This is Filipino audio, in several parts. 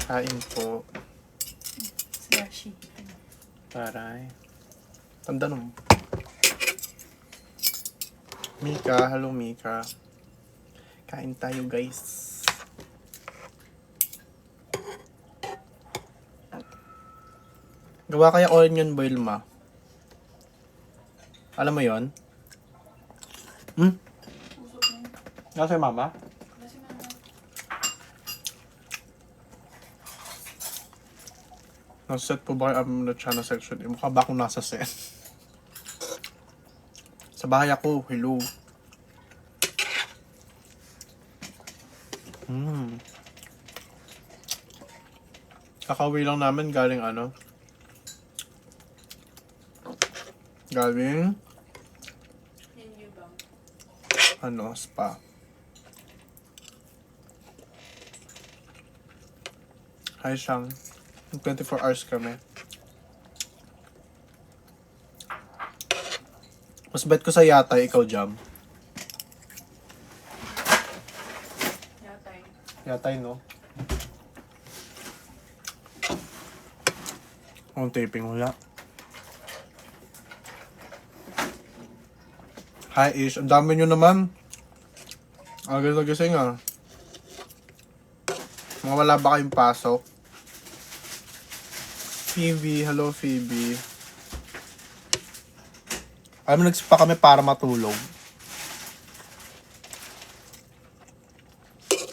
Kain po. Slushy. Taray. Tanda mo. Mika, hello Mika. Kain tayo guys. Gawa kaya onion boil ma? Alam mo yon? Usok na yun. Nasa mama? Kasi mama. Nasa set po ba kayo na channel section? Mukha ba akong nasa set? Sa bahay ako, hello. Kakauwi lang namin galing ano? Galing Yan yung bang. ano, spa. Hi Shang. 24 hours kami. Mas bet ko sa yatay, ikaw Jam. Yatay. Yatay, no? Ang taping wala. Hi Ish, ang dami nyo naman. Agad-agising ah. Mga wala ba kayong pasok? Phoebe, hello Phoebe. Alam mo, nagspa kami para matulog.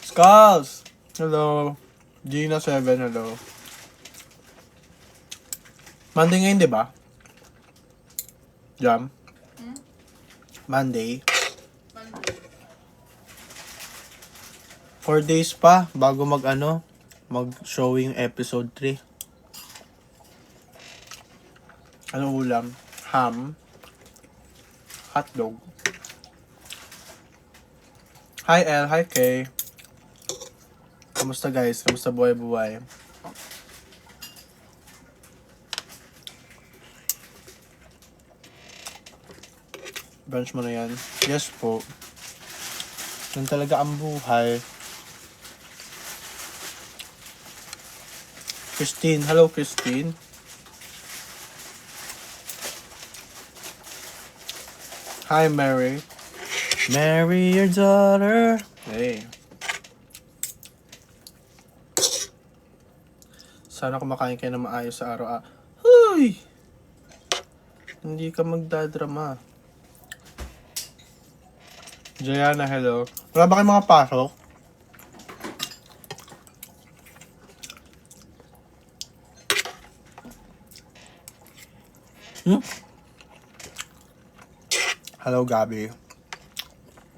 Skulls! Hello. Gina 7, hello. Monday ngayon, di ba? Jam? Monday. Monday. 4 days pa bago mag-showing episode 3. Anong ulam? Ham. Hotdog. Hi El, hi Kay. Kamusta guys? Kamusta buhay-buhay? Brunch mo na yan? Yes po. Yan talaga ang buhay. Christine. Hello, Christine. Hi, Mary. Marry your daughter. Hey. Sana kumakain kayo na maayos sa araw. Huy! Hindi ka magdadrama. Jayana, hello. Wala ba kayong mga pasok? Hello, Gabi.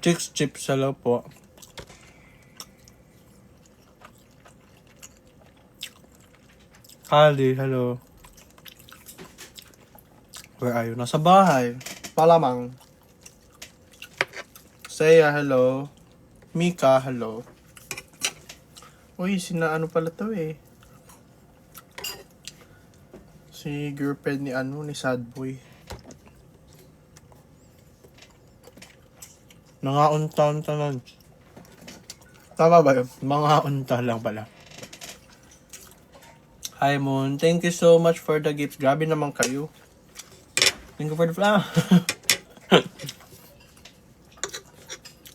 Chicks Chips, hello po. Kali, hello. Where are you? Nasa bahay. Palamang. Saya, hello. Mika, hello. Uy, ano pala to eh. Si girlfriend ni ni Sadboy. Nangaunta-unta lang. Tama ba yun? Mga unta lang pala. Hi Moon, thank you so much for the gift. Grabe naman kayo. Thank you for the flower.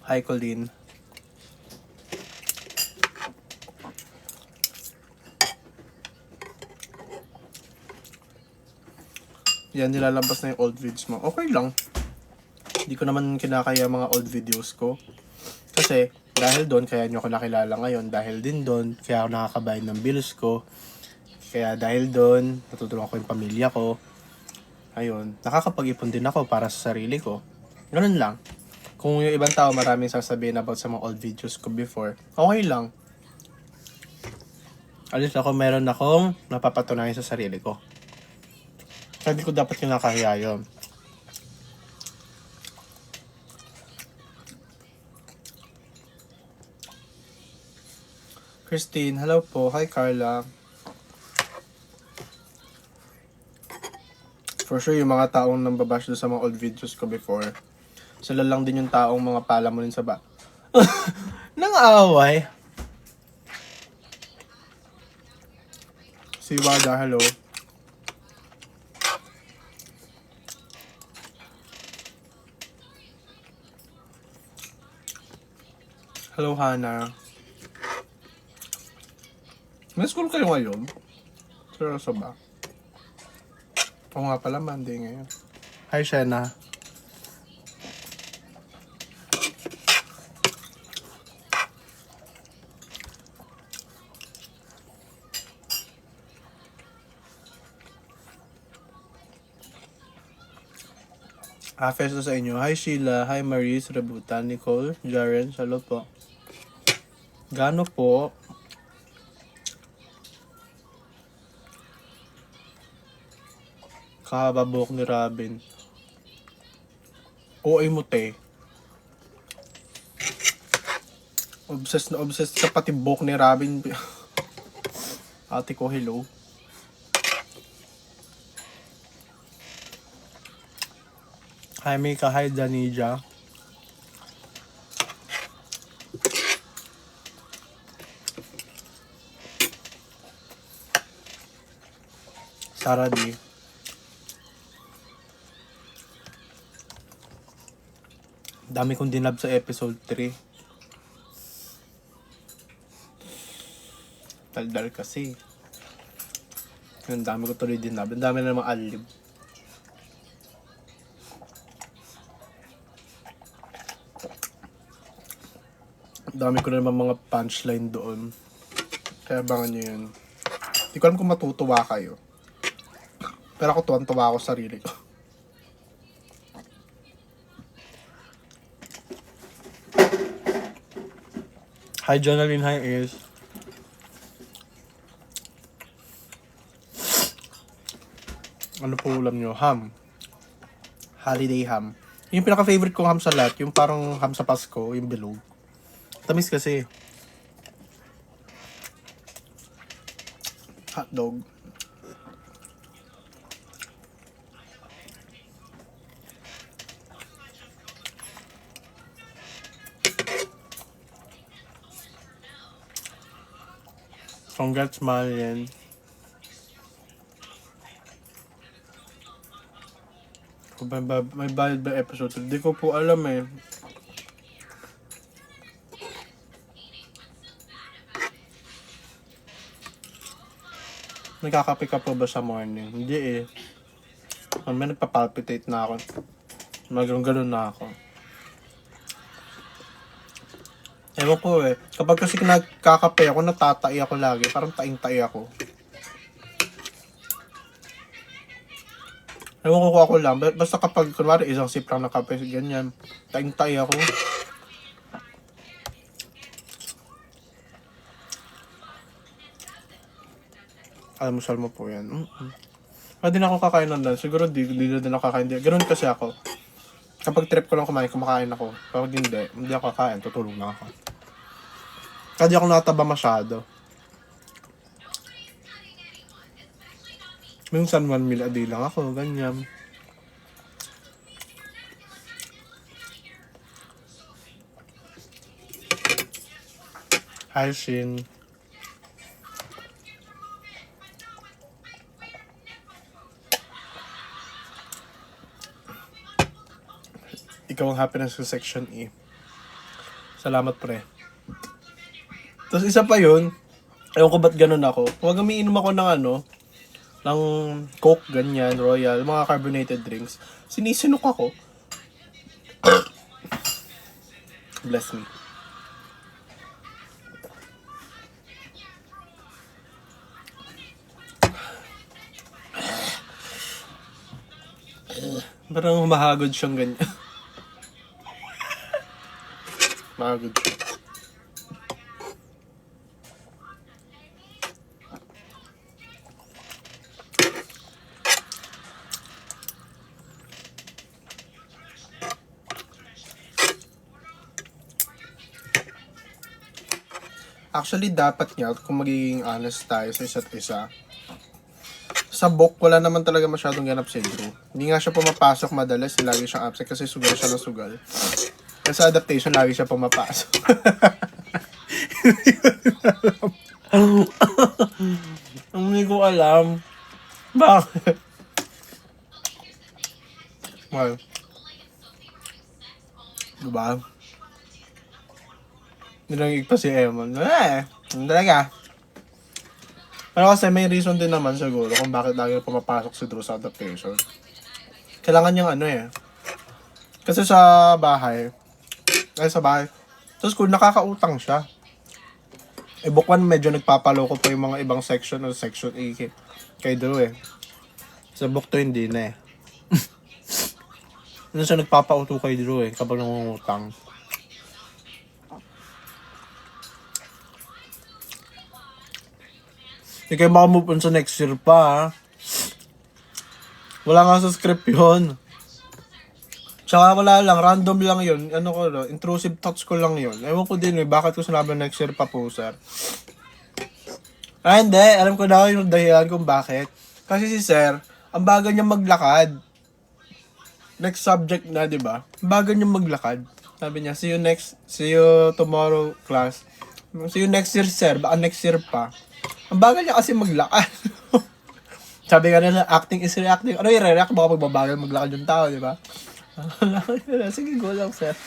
Hi Colleen. Yan, nilalabas na yung old videos mo. Okay lang. Hindi ko naman kinakaya mga old videos ko. Kasi, dahil doon, kaya nyo ako nakilala ngayon. Dahil din doon, kaya ako nakakabayad ng bills ko. Kaya dahil doon, natutulungan ko yung pamilya ko. Ayun, nakakapag-ipon din ako para sa sarili ko. Ganun lang. Kung yung ibang tao maraming sasabihin about sa mga old videos ko before, okay lang. At least ako meron akong napapatunayan sa sarili ko. Sabi ko dapat kinakahiya yun. Christine, hello po. Hi Carla. For sure, yung mga taong nambabash doon sa mga old videos ko before, sila lang din yung taong mga palamulin sa nang away. Si Wada, hello. Hello, Hana. May school kayo ngayon? Seryoso ba? Oo nga pala, Monday ngayon. Hi, Shena. Festo sa inyo. Hi, Sheila. Hi, Maris, Rebutan, Nicole, Jaren. Hello po. Gano po? Kahaba buhok ni Robin. OA mo, te. Obsessed na obsessed sa pati buhok ni Robin. Ate ko, hello. Hi, Mika. Hi, Danija. Sarah D. Dami kong dinab sa episode 3. Daldal kasi. Ang dami ko tuloy dinab. Ang dami na namang alib. Dami ko na naman mga punchline doon. Kaya abangan nyo yun. Hindi ko alam kung matutuwa kayo. Pero ako tuwan-tuwa ako sa sarili ko. Hi, Jonalyn. Hi, Ace. Ano po ulam nyo? Ham. Holiday ham. Yung pinaka-favorite kong ham sa lahat, yung parang ham sa Pasko, yung bilog. Tamis kasi. Hotdog. Congrats, Marian. May bayad ba episode? Hindi ko po alam eh. Nagkakape ka po ba sa morning? Hindi eh. May nagpapalpitate na ako. Ganun na ako. Ewan ko eh. Kapag kasi nagkakape ako, natatai ako lagi. Parang taing-tai ako. Ewan ko kung ako lang. Basta kapag, kunwari, isang sip lang ng kape, ganyan. Taing-tai ako. Almusal mo po yan. Di na ako kakain ng lunch. Siguro di na din ako kakain. Ganun kasi ako. Kapag trip ko lang kumain, kumakain ako. Kapag hindi ako kakain. Tutulog na ako. Kaya di ako nataba masyado. Minsan 1 meal a day lang ako. Ganyan. Hi, Shin. Ikaw ang happiness sa section E. Salamat, pre. Tapos isa pa yun, ewan ko ba't ganun ako. Huwag umiinom ako ng ng Coke, ganyan, Royal, mga carbonated drinks. Sinisinok ako. Bless me. Parang mahagod siyang ganyan. Mahagod siya. Actually, dapat nga, kung magiging honest tayo sa isa't isa, sa book, wala naman talaga masyadong ganap si Drew. Hindi nga siya pumapasok madalas, lagi siyang absent kasi sugal siya ng sugal. Kasi sa adaptation, lagi siya pumapasok. Hindi ko alam. Bakit? Well, diba? Nilangig pa si Eman. Hindi talaga. Pero kasi may reason din naman siguro kung bakit lagi pumapasok si Drew sa adaptation. Kailangan niyang ano eh. Kasi sa bahay, sa school, nakakautang siya. Eh, book 1, medyo nagpapaloko pa yung mga ibang section o section A kay Drew eh. Sa book 2, hindi na eh. Ano siya nagpapauto kay Drew eh, kapag nangungutang. Hindi kayo makamove on sa next year pa ha. Wala nga sa script yun. Tsaka wala lang, random lang yun. Ano ko, no? Intrusive thoughts ko lang yun. Ewan ko din eh, bakit ko sinabi next year pa po, sir. Ah, hindi. Alam ko na yung dahilan kung bakit. Kasi si sir, ang bagal niya maglakad. Next subject na, di ba? Ang bagal niya maglakad. Sabi niya, see you tomorrow, class. See you next year, sir. Baka next year pa. Ang bagal niya kasi maglakad. Sabi ka na, acting is reacting. Ano yung re-react? Baka magbabagal maglakad yung tao, di ba? Sige, go lang, sir.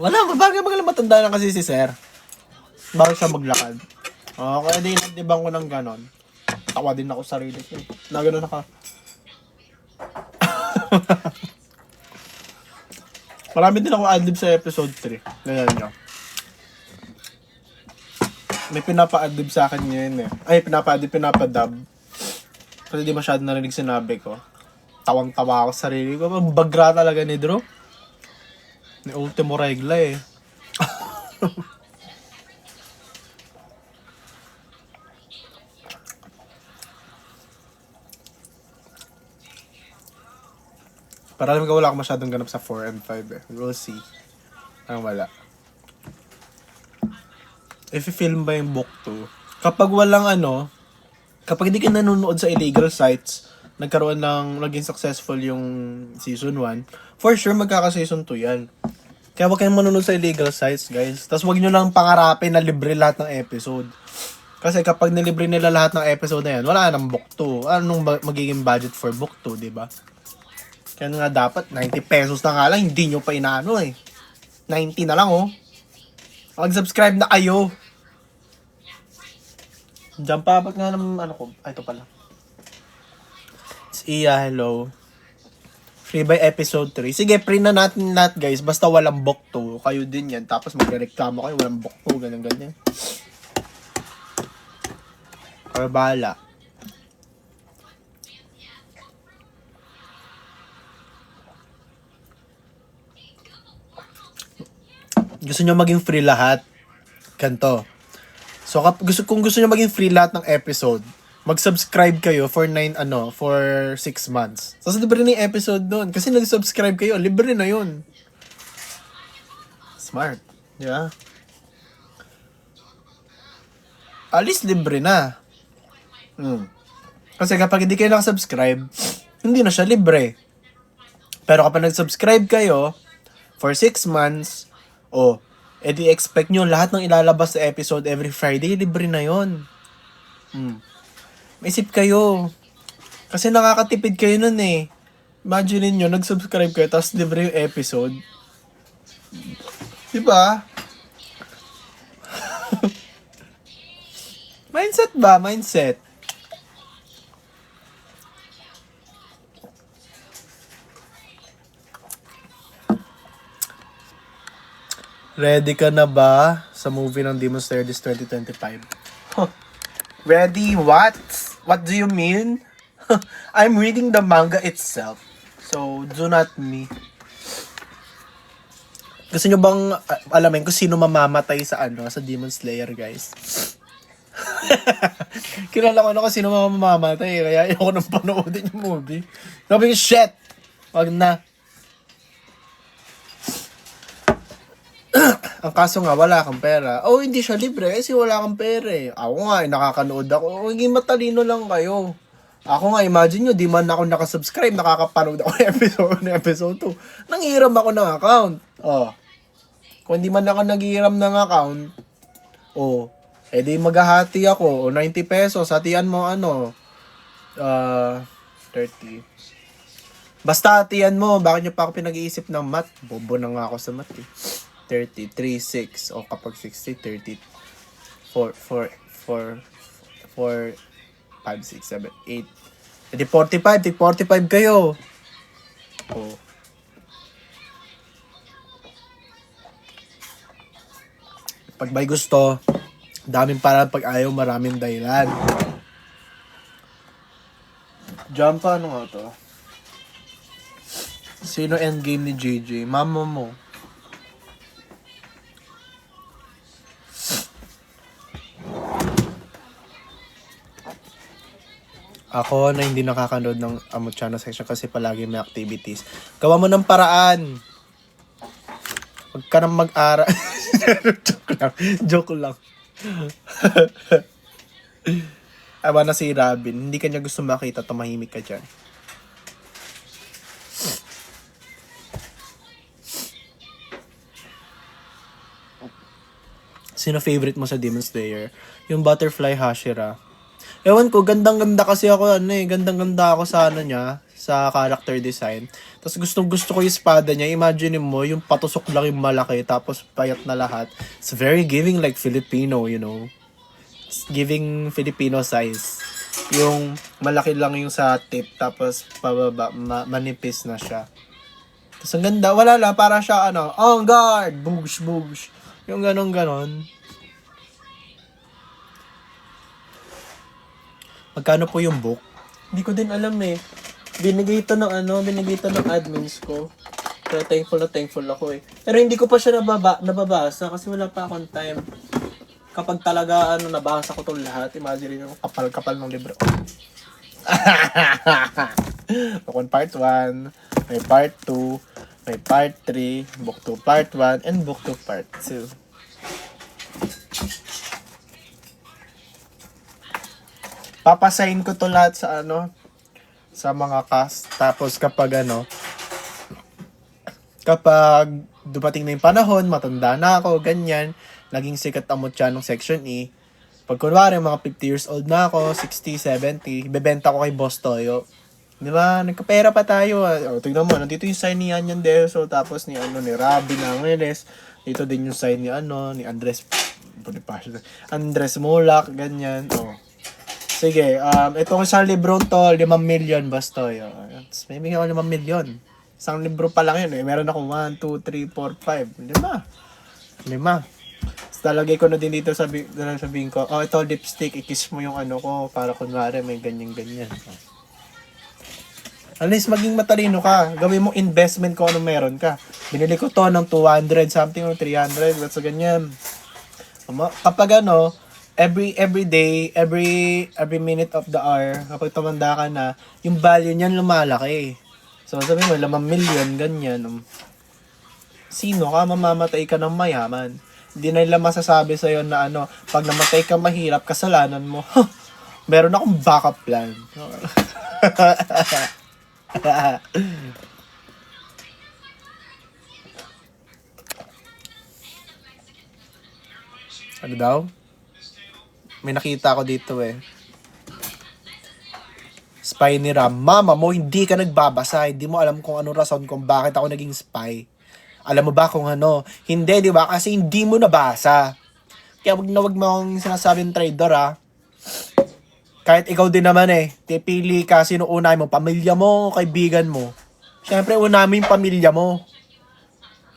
Wala, bagay matanda na kasi si sir. Bakit siya maglakad? Kaya di nagdibang ko ng ganon. Tawa din ako sa sarili ko. Na ganon ako. Marami din ako adlib sa episode 3. Ganyan nyo. May pinapa-adlib sa akin ngayon eh. Ay, pinapadub. Kasi di masyado narinig sinabi ko. Tawang-tawa ako sa sarili ko. Bagra talaga ni Drew. Ni Ultimo Regla eh. Para alam ko wala akong masyadong ganap sa 4 and 5 eh. We'll see. Wala. If i-film ba yung book 2, kapag walang kapag hindi ka nanonood sa illegal sites, naging successful yung season 1, for sure magkaka-season 2 yan. Kaya huwag kayong manonood sa illegal sites, guys. Tapos huwag nyo lang pangarapin na libre lahat ng episode. Kasi kapag nilibre nila lahat ng episode na yan, wala nang book 2. Anong magiging budget for book 2, diba? Kaya nga dapat, 90 pesos na nga lang, hindi nyo pa inaano eh. 90 na lang oh. Mag-subscribe na kayo. Diyan pa, ba't nga naman ko? Ay, ito pala. It's Iya, hello. Free by episode 3. Sige, free na natin lahat guys. Basta walang book 2. Kayo din yan. Tapos magreklamo kayo, walang book 2. Ganyan. Or bahala. Gusto nyo maging free lahat? Ganto. So, kung gusto nyo maging free lahat ng episode, mag-subscribe kayo for 6 months. So, libre na yung episode doon. Kasi nag-subscribe kayo, libre na yun. Smart. Yeah. At least libre na. Kasi kapag hindi kayo nakasubscribe, hindi na siya libre. Pero kapag nag-subscribe kayo for 6 months, edi expect nyo lahat ng ilalabas sa episode every Friday, libre na yon. Maisip kayo. Kasi nakakatipid kayo nun eh. Imagine nyo, nag-subscribe kayo, tapos libre yung episode. Diba? Mindset ba? Mindset. Ready ka na ba sa movie ng Demon Slayer this 2025? Ready? What? What do you mean? I'm reading the manga itself. So, do not me. Gusto nyo bang alamin kung sino mamamatay sa Demon Slayer, guys? Kilala ko kung sino mamamatay. Kaya ayoko nang panoodin yung movie. Sabi ko, shit! Wag na. Ang kaso nga, wala kang pera. Hindi siya libre kasi wala kang pera eh. Ako nga, nakakanood ako. Hindi matalino lang kayo. Ako nga, imagine nyo, di man ako nakasubscribe, nakakapanood ako ng episode 2. Nanghiram ako ng account. Kung di man ako naghiram ng account, Eh di maghahati ako. O 90 pesos. Hatian mo ano. 30. Basta hatian mo. Bakit nyo pa ako pinag-iisip ng math? Bobo na nga ako sa math eh. 30, 3, 6. O kapag 60, 30. 4, 4, 4, 4, 5, 6, 7, 8. E di 45. Di 45 kayo. O. Pag may gusto, daming parang pag ayaw, maraming dahilan. Jump pa, ano nga to? Sino endgame ni JJ? Mama mo. Ako na hindi nakakanood ng Amuchano section kasi palagi may activities. Gawa mo ng paraan. Huwag ka nang mag-ara. Joke lang. Joke lang. Awa na si Robin. Hindi kanya gusto makita. Tumahimik ka dyan. Sino favorite mo sa Demon Slayer? Yung Butterfly Hashira. Ewan ko, gandang-ganda kasi ako, gandang-ganda ako sa niya, sa character design. Tapos gustong-gusto ko yung espada niya. Imagine mo, yung patusok lang yung malaki, tapos payat na lahat. It's very giving like Filipino, you know. It's giving Filipino size. Yung malaki lang yung sa tip, tapos pababa, manipis na siya. Tapos ang ganda, wala lang, para siya on guard, boosh, boosh. Yung ganon. Magkano po yung book? Hindi ko din alam eh. Binigay ito ng admins ko. Kaya thankful ako eh. Pero hindi ko pa siya nababasa kasi wala pa akong time. Kapag talaga nabasa ko tong lahat, imagine yung kapal-kapal ng libro. Book 1 part 1, may part 2, may part 3, book 2 part 1, and book 2 part 2. Papasign ko to lahat sa sa mga cast. Tapos kapag kapag dumating na yung panahon, matanda na ako, ganyan, naging sikat ang Mutyanong Section E. Pag kunwari, mga 50 years old na ako, 60, 70, bebenta ko kay Boss Toyo. Di ba? Nagkapera pa tayo. O, tignan mo, nandito yung sign ni Anyan Deso, tapos ni ni Robin Angeles. Dito din yung sign ni Andres Bonifacio. Andres Mulak, ganyan. O. Sige, itong isang librong to, 5 million, Boss Toyo. May bigyan ko 5 million. Isang libro pa lang yun eh. Meron ako 1, 2, 3, 4, 5. 5. Tapos talagay ko na din dito, sabihin ko, ito lipstick, i-kiss mo yung ko, para kunwari may ganyan-ganyan. At least maging matalino ka. Gawin mo investment kung ano meron ka. Binili ko to ng 200 something or 300, what's so ganyan. Kapag every day, every minute of the hour, kapag tumanda ka na, yung value niyan lumalaki. So sabi mo, 5 million, ganyan. Sino ka? Mamamatay ka ng mayaman. Hindi na nila masasabi sa'yo na pag namatay ka mahirap, kasalanan mo. Meron akong backup plan. Ano daw? May nakita ko dito eh. Spy ni Ram. Mama mo, hindi ka nagbabasa. Hindi mo alam kung anong rason kung bakit ako naging spy. Alam mo ba kung Hindi, di ba? Kasi hindi mo nabasa. Kaya wag mo akong sinasabing traitor, ha? Kahit ikaw din naman eh. Pipili ka sino unahin mo. Pamilya mo o kaibigan mo. Siyempre, unahin mo yung pamilya mo.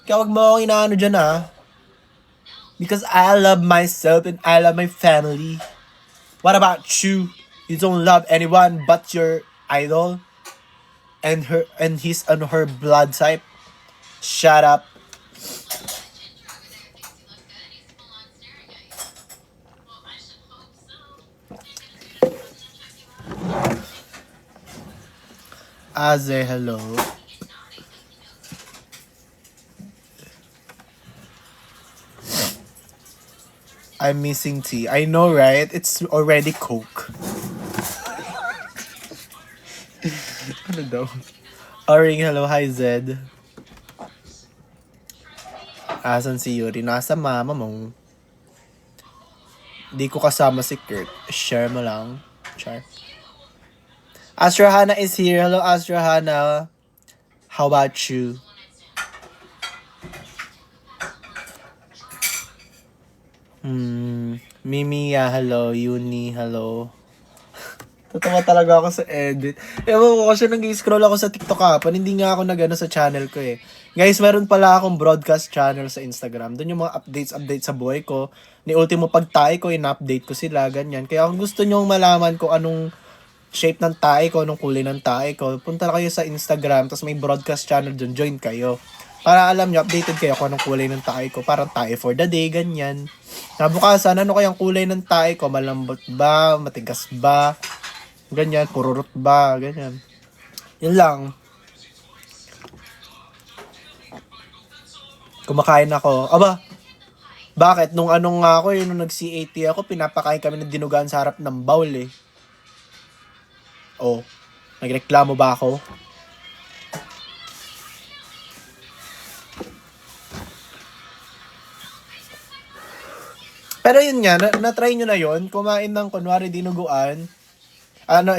Kaya wag mo akong inaano dyan, ha? Because I love myself and I love my family. What about you? You don't love anyone but your idol and his and her blood type. Shut up. Aze, hello. I'm missing tea. I know, right? It's already Coke. Ano daw? Oring, hello. Hi, Zed. Asan si Yuri? Nasa mama mo. Di ko kasama si Kurt. Share mo lang. Char. Astra Hana is here. Hello, Astra Hana. How about you? Mimi, hello. Yuni, hello. Tatawa talaga ako sa edit. Ewan ko kasi nag-scroll ako sa TikTok kapon. Hindi nga ako nag-ano sa channel ko eh. Guys, meron pala akong broadcast channel sa Instagram. Doon yung mga updates sa buhay ko. Ni ultimo pagtae ko, in-update ko sila, ganyan. Kaya kung gusto nyong malaman kung anong shape ng tae ko, anong kulay ng tae ko, punta kayo sa Instagram, tapos may broadcast channel doon, join kayo. Para alam nyo, updated kayo kung anong kulay ng tae ko. Parang tae for the day, ganyan. Nabukasan, ano kayang kulay ng tae ko? Malambot ba? Matigas ba? Ganyan, pururot ba? Ganyan. Yun lang. Kumakain ako. Aba, bakit? Nung anong nga ako, nung nag-CAT ako, pinapakain kami ng dinugaan sa harap ng bowl eh. Oh, nagreklamo ba ako? Pero yun nga, na-try nyo na yun. Kumain ng kunwari dinuguan.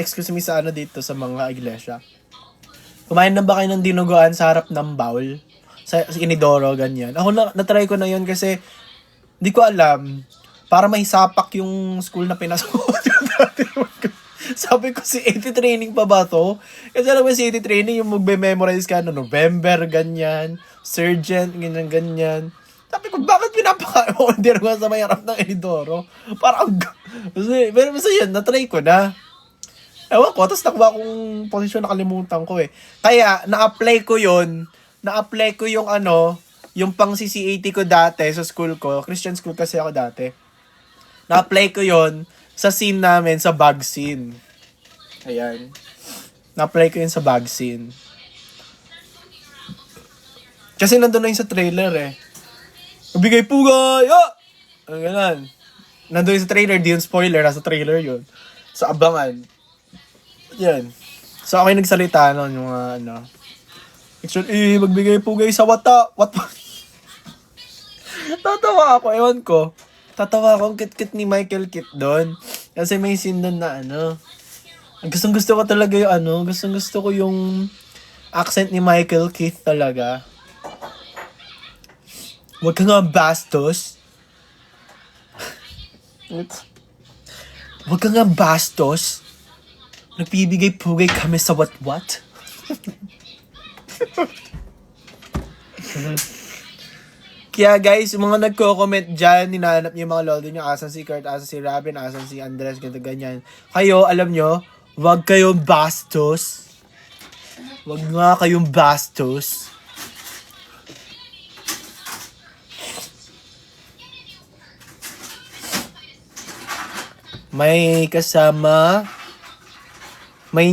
Excuse me, sa dito sa mga iglesia. Kumain na ba kayo ng dinuguan sa harap ng bowl? Sa inidoro, ganyan. Ako na-try ko na yun kasi di ko alam. Para mahisapak yung school na pinasok ko. Sabi ko, si 80 training pa ba to? Kasi alam mo, si 80 training, yung magbe-memorize ka na November, ganyan. Sergeant, ganyan. Sabi ko, bakit pinapakain mo hindi naman sa may harap ng inidoro? Parang, pero basta yun, na-try ko na. Ewan ko, tapos nakuha kong posisyon, nakalimutan ko eh. Kaya, na-apply ko yung yung pang CCAT ko dati sa school ko, Christian school kasi ako dati. Na-apply ko yon sa scene namin, sa bag scene. Ayan. Na-apply ko yun sa bag scene. Kasi nandun na yun sa trailer eh. Bigay pugay! Ah! Ano ganun. Nandun yun sa trailer, di yun spoiler, nasa trailer yun. Sa abangan. Yan. So, ako yung nagsalita nun, yung actually, magbigay pugay sa wata. What? Tatawa ako, ewan ko. Tatawa ako, ang kit-kit ni Michael Kit doon. Kasi may scene doon na Gustong-gusto ko talaga yung gustong-gusto ko yung accent ni Michael Keith talaga. Huwag ka nga bastos. Huwag ka nga bastos. Nagbibigay pugay kami sa what? Kaya guys, yung mga nagko-comment dyan, hinahanap niyo yung mga lolo niyo, asan si Kurt, asan si Robin, asan si Andres, ganyan. Kayo, alam nyo, huwag kayong bastos. Huwag nga kayong bastos. May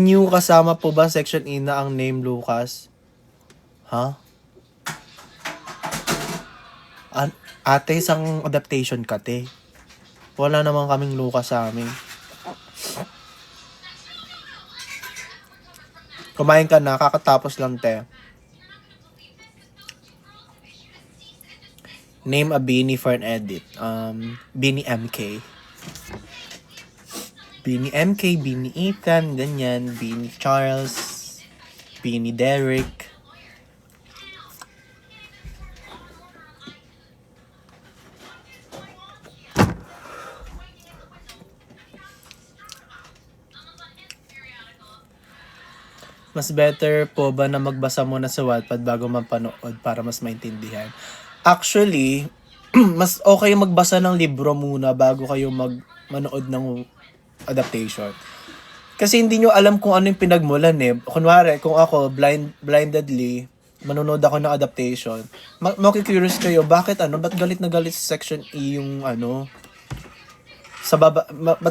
new kasama po ba section E na ang name Lucas? Ha? Ate, isang adaptation ka, te. Wala naman kaming Lucas sa amin. Kumain ka na, kakatapos lang, te. Name a beanie for an edit. Beanie MK. Beanie MK, Beanie Ethan, ganyan. Beanie Charles, Beanie Derek. Mas better po ba na magbasa muna sa Wattpad bago mapanood para mas maintindihan? Actually, mas okay magbasa ng libro muna bago kayo manood ng adaptation. Kasi hindi nyo alam kung ano yung pinagmulan eh. Kunwari, kung ako, blindedly, manonood ako ng adaptation, makikurious kayo, ba't galit na galit sa section E yung ba't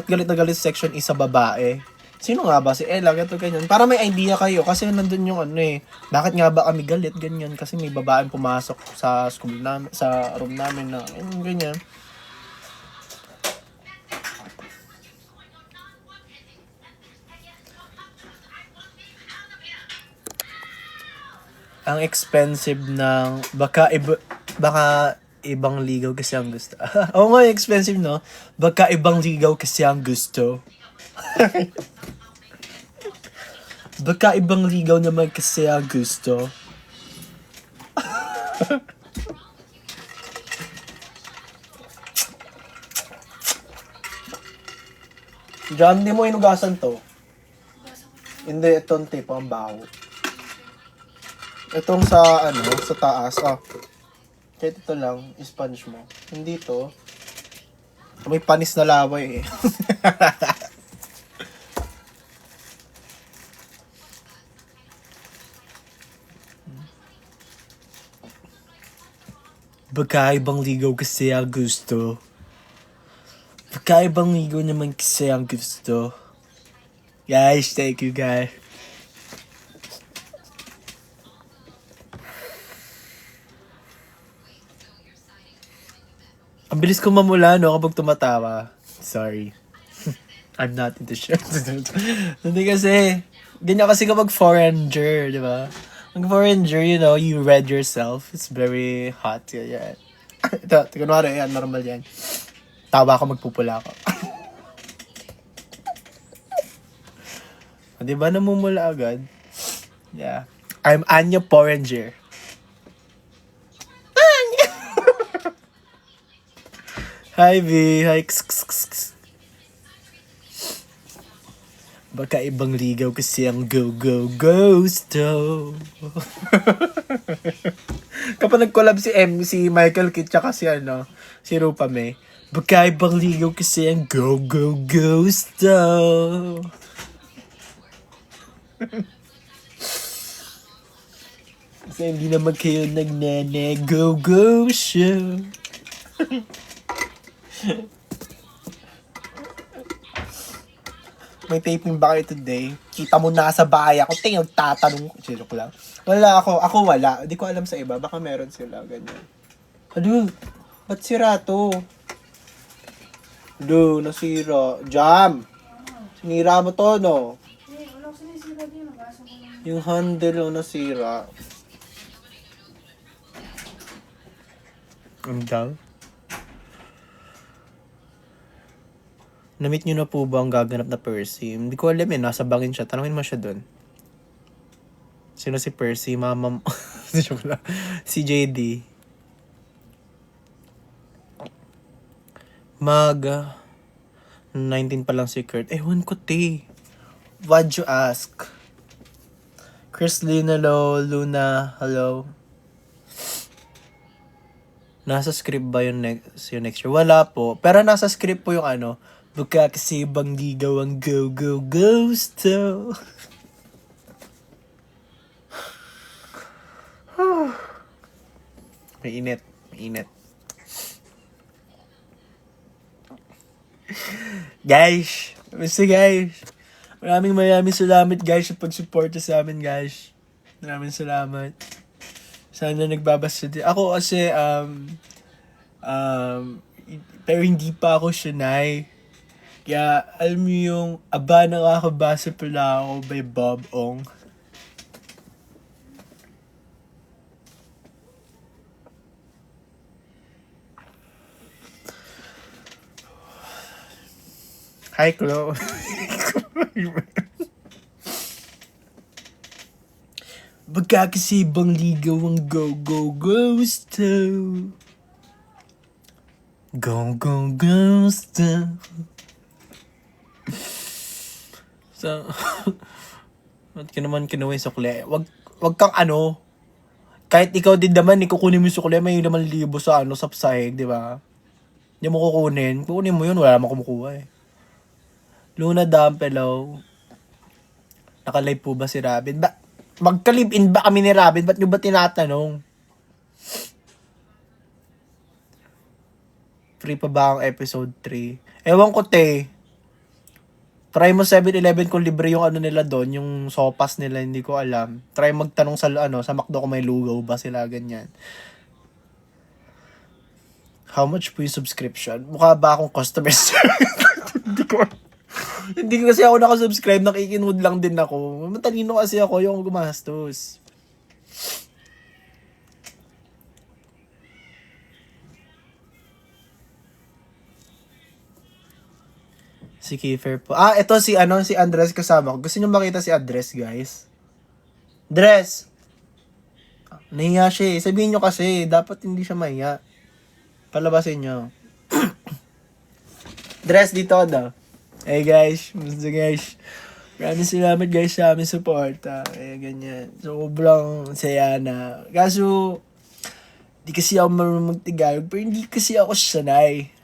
galit na galit sa section E sa babae? Sino nga ba? Si Ella, ganito, ganyan. Para may idea kayo, kasi nandun yung bakit nga ba kami galit, ganyan. Kasi may babaeng pumasok sa school namin, sa room namin na, ganyan. Ang expensive ng baka ibang ligaw kasi ang gusto. Oo nga, expensive, no? Baka ibang ligaw kasi ang gusto. Baka ibang ligaw naman kasi ang gusto. John, di mo inugasan to. Hindi, itong tipo ang baho. Itong sa, sa taas. Kahit ito lang, sponge mo. Hindi to. May panis na laway eh. Baka ibang ligaw kasi ang gusto. Baka ibang ligaw naman kasi ang gusto. Guys, thank you guys. Ang bilis ko mamula, no, kapag tumatawa. Sorry. I'm not into shit. Hindi kasi, ganyan kasi kapag foreigner, di ba? Pag foreigner, you know, you read yourself. It's very hot. Yeah. Ito, kunwari, yan, normal yan. Tawa ako, magpupula ako. Di ba namumula agad? Yeah. I'm Anya Porringer. Hi, V. Hi. Baka ibang ligaw kasi ang go-go-ghosto. Kapag nag-collab si Michael Kidd tsaka si Rupa May. Baka ibang ligaw kasi ang go-go-ghosto. Kasi hindi naman kayo nagne-go-go show. May taping ba kayo today? Kita mo nasa bahay ako. Tingin, tatanong. Joke lang. Wala ako. Ako wala. Hindi ko alam sa iba. Baka meron sila. Ganyan. Ano? Ba't sira to? Nasira. Jam! Sinira mo to, no? Wala ko sinisira din. Nabasa ko lang. Yung handle nasira. Ang daw? Na-meet nyo na po ba ang gaganap na Percy? Hindi ko alam nasa bangin siya. Tanungin mo siya dun. Sino si Percy? Mama Joke lang. Si JD. 19 pa lang si Kurt. Ewan ko, te. Why'd you ask? Chris Lynn, hello. Luna, hello. Nasa script ba yung next year? Wala po. Pero nasa script po yung baka kasi ibang ligaw ang go-go-ghosto. May init. Guys, maraming salamat guys sa pag-suporta sa amin guys. Maraming salamat. Sana nagbabasa din. Ako kasi, pero hindi pa ako Shunay. Kaya, alam mo yung, nakakabasa pala ako by Bob Ong. Hi, Chloe. Baka kasi ibang ligaw ang go-go-ghosto. Go-go-ghosto. So, ba't ka naman kinuha yung sukle? Wag kang kahit ikaw din naman, kukunin mo yung sukle, may naman libo sa sa sahig, di ba? Hindi mo kukunin. Kukunin mo yun, wala naman kumukuha eh. Luna Dampelo. Naka-live po ba si Robin? Magka-live-in ba kami ni Robin? Ba't nyo ba tinatanong? Free pa ba ang episode 3? Ewan ko, te. Try mo 7-Eleven kung libre yung nila doon, yung sopas nila, hindi ko alam. Try magtanong sa sa McDo kung may lugaw ba sila, ganyan. How much po yung subscription? Mukha ba akong customer service? Hindi kasi ako nakasubscribe, nakikinood lang din ako. Matalino kasi ako yung gumastos. Si Kiefer po. Ah, ito si si Andres kasama ko. Gusto niyo makita si Andres, guys? Andres! Nahiya siya eh. Sabihin niyo kasi, dapat hindi siya mahiya. Palabasin niyo. Andres, dito daw. Hey guys, musta guys? Maraming salamat guys sa aming support. Ganyan. Sobrang saya na. Kaso, di kasi ako marunong mag-Tagalog, pero hindi kasi ako sanay.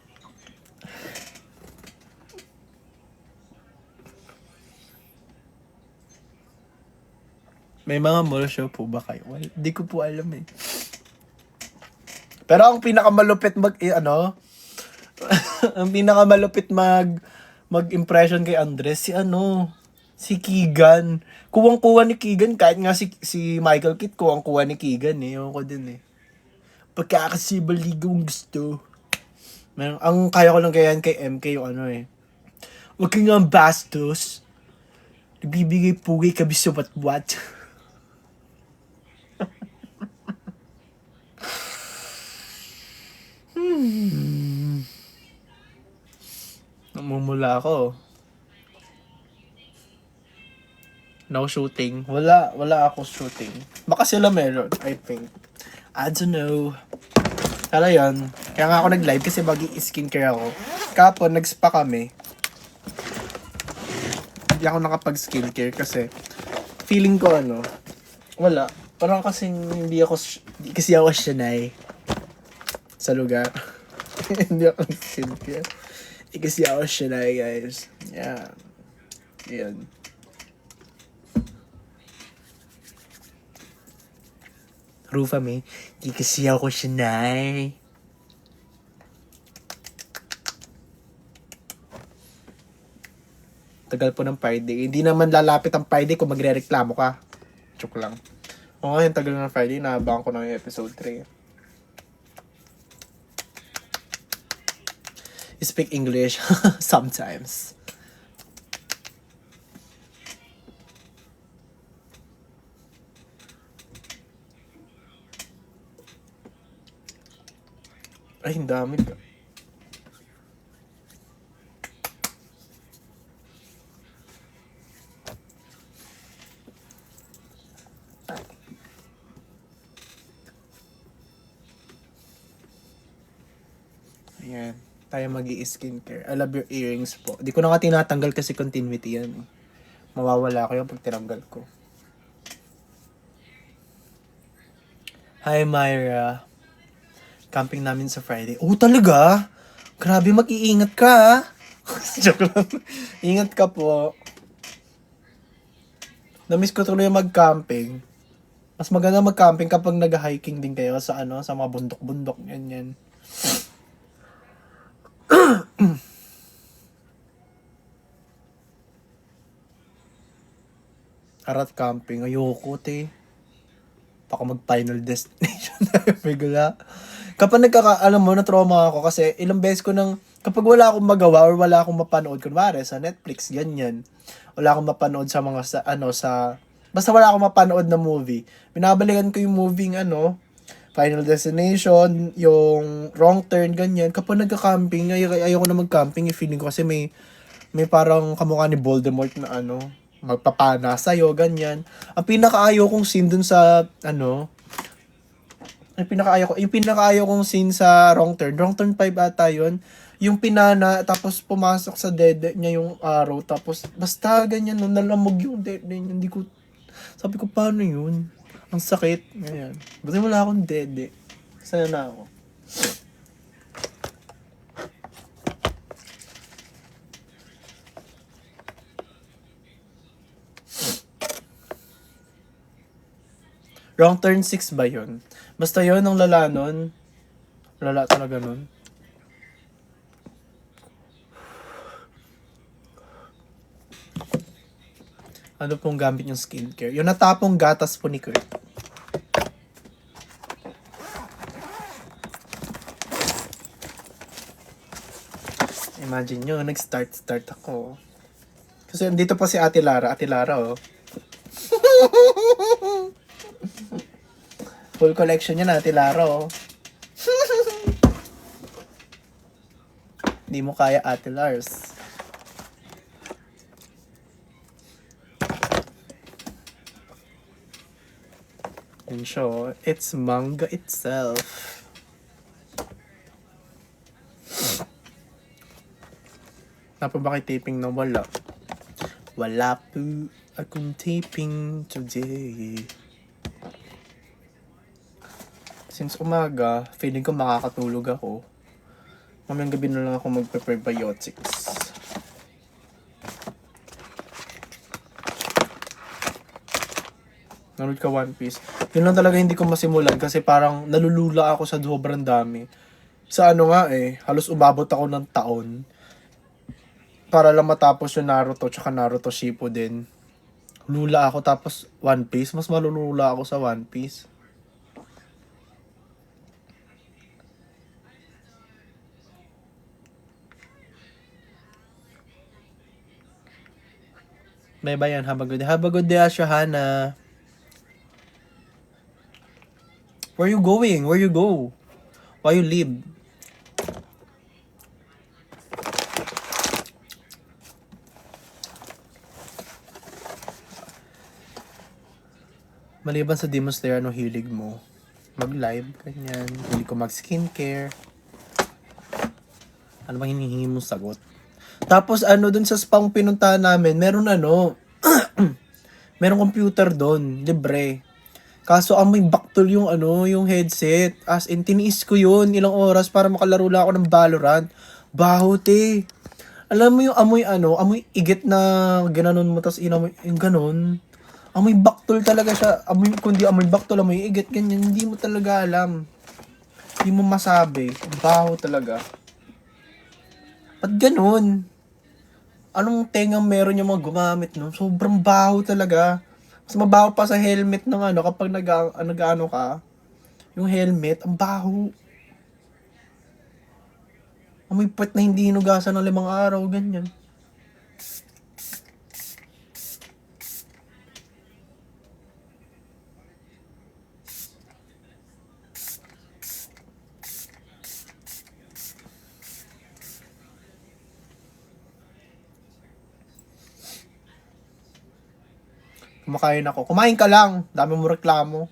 May mga mall show po ba kayo? Well, di ko po alam eh. Pero ang pinakamalupit ang pinakamalupit mag-impression kay Andres, si Keegan. Kuwang-kuwa ni Keegan, kahit nga si Michael Kitt, kuwang-kuwa ni Keegan eh. Ewan ko din eh. Pagkakasibaligang gusto. Ang kaya ko lang kayan kay MK yung Huwag ka nga bastos. Nagbibigay pugay ka biso what. Namumula ako. No shooting. Wala ako shooting. Baka sila meron, I think. I don't know. Pero yun, kaya nga ako nag-live kasi skincare ako. Kapon, nag-spa kami. Hindi ako nakapag-skincare kasi feeling ko wala. Parang kasi hindi kasi ako sanay sa lugar. Hindi ako nag-skincare. Kasi ako sanay, guys. Yeah. Yan. Rufa May, di kasi ako sanay. Tagal po ng Friday. Hindi naman lalapit ang Friday kung magre-reklamo ka. Joke lang. O ngayon, tagal ng Friday, naabangan ko na yung episode 3. Speak English sometimes. Ay, ang dami ka. Ayan. Tayo mag-i-skincare. I love your earrings po. Di ko na nga tinatanggal kasi continuity yan. Mawawala ko yung pag tinanggal ko. Hi, Myra. Camping namin sa Friday. Oh, talaga? Grabe, mag-iingat ka, ha? Joke lang. Ingat ka po. Namiss ko tuloy mag-camping. Mas maganda mag-camping kapag nag-hiking din kayo sa sa mga bundok-bundok, ganyan. Harat camping. Ayoko, te. Baka mag-final destination na bigla. Kapag na-trauma ako kasi ilang beses ko kapag wala akong magawa or wala akong mapanood, kunwari sa Netflix, ganyan. Wala akong mapanood sa basta wala akong mapanood na movie. Binabalikan ko yung movie Final Destination, yung Wrong Turn, ganyan. Kapag nagka-camping, ayoko na mag-camping, feeling ko kasi may parang kamukha ni Voldemort na magpapana sa'yo, ganyan. Ang pinakaayaw kong scene dun sa, yung pinakaayaw kong scene sa Wrong Turn 5 ata yun. Yung pinana, tapos pumasok sa dede niya yung arrow, tapos basta ganyan, nalamog yung dede niya. Sabi ko, paano yun? Ang sakit. Ganyan. Buti wala akong dede. Sana na ako. Wrong Turn 6 ba yun? Basta yun, ang lala nun. Lala talaga nun. Ano pong gamit yung skincare? Yung natapong gatas po ni Kurt. Imagine nyo, nag-start ako. Kasi dito pa si Ate Lara. Ate Lara, oh. Full collection niya na, Ate Lara, oh. Hindi mo kaya, Ate Lars. siya. Oh. It's manga itself. Napabaki-taping na wala. Wala po akong taping today. Since umaga, feeling ko makakatulog ako. Mamayang gabi na lang ako magpe-prebiotics. Nanood ka One Piece. Yun lang talaga hindi ko masimulan kasi parang nalulula ako sa sobrang dami. Sa ano nga halos umabot ako ng taon para lang matapos yung Naruto tsaka Naruto Shippuden. Lula ako tapos One Piece. Mas malulula ako sa One Piece. May bayan, have a good day. Have a good day, Ashahana. Where you going? Where you go? Why you leave? Maliban sa Demon Slayer, ano hilig mo? Mag-live, ganyan. Hilig ko mag-skincare. Ano bang hinihingi mong sagot? Tapos ano, dun sa spang pinuntahan namin, meron meron computer dun, libre. Kaso amoy baktol yung yung headset. As in, tiniis ko yun ilang oras para makalaro lang ako ng Valorant. Baho, te. Alam mo yung amoy igit na ginanon mo, tas inamoy, yung ganon. Amoy baktol talaga siya. Kundi amoy baktol, amoy igit, ganyan. Hindi mo talaga alam. Hindi mo masabi. Baho talaga. Ba't ganon? Anong tengang meron yung mga gumamit nun? Sobrang baho talaga. Mas mabaho pa sa helmet ng kapag nag-ano ka. Yung helmet, ang baho. Amoy puwet na hindi hinugasan ng 5 araw, ganyan. Kumakain ako. Kumain ka lang. Dami mo reklamo.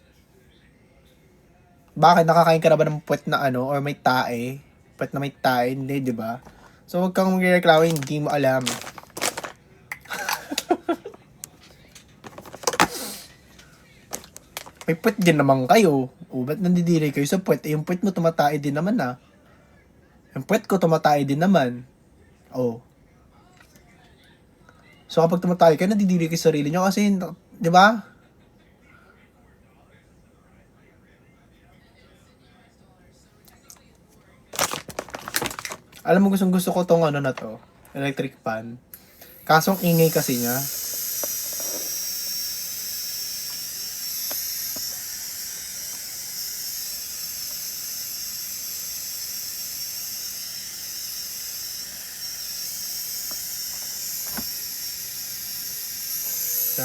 Bakit? Nakakain ka na ba ng puwet na or may tae? Puwet na may tae? Hindi, di ba? So, huwag kang magreklamo, hindi mo alam. May puwet din naman kayo. O, ba't nandidiri kayo sa puwet? Yung puwet mo tumatae din naman Yung puwet ko tumatae din naman. Oh. So, kapag tumatae kayo, nandidiri kayo sa sarili nyo kasi, di ba? Alam mo, gusto ko tong na to. Electric fan. Kaso, ang ingay kasi niya.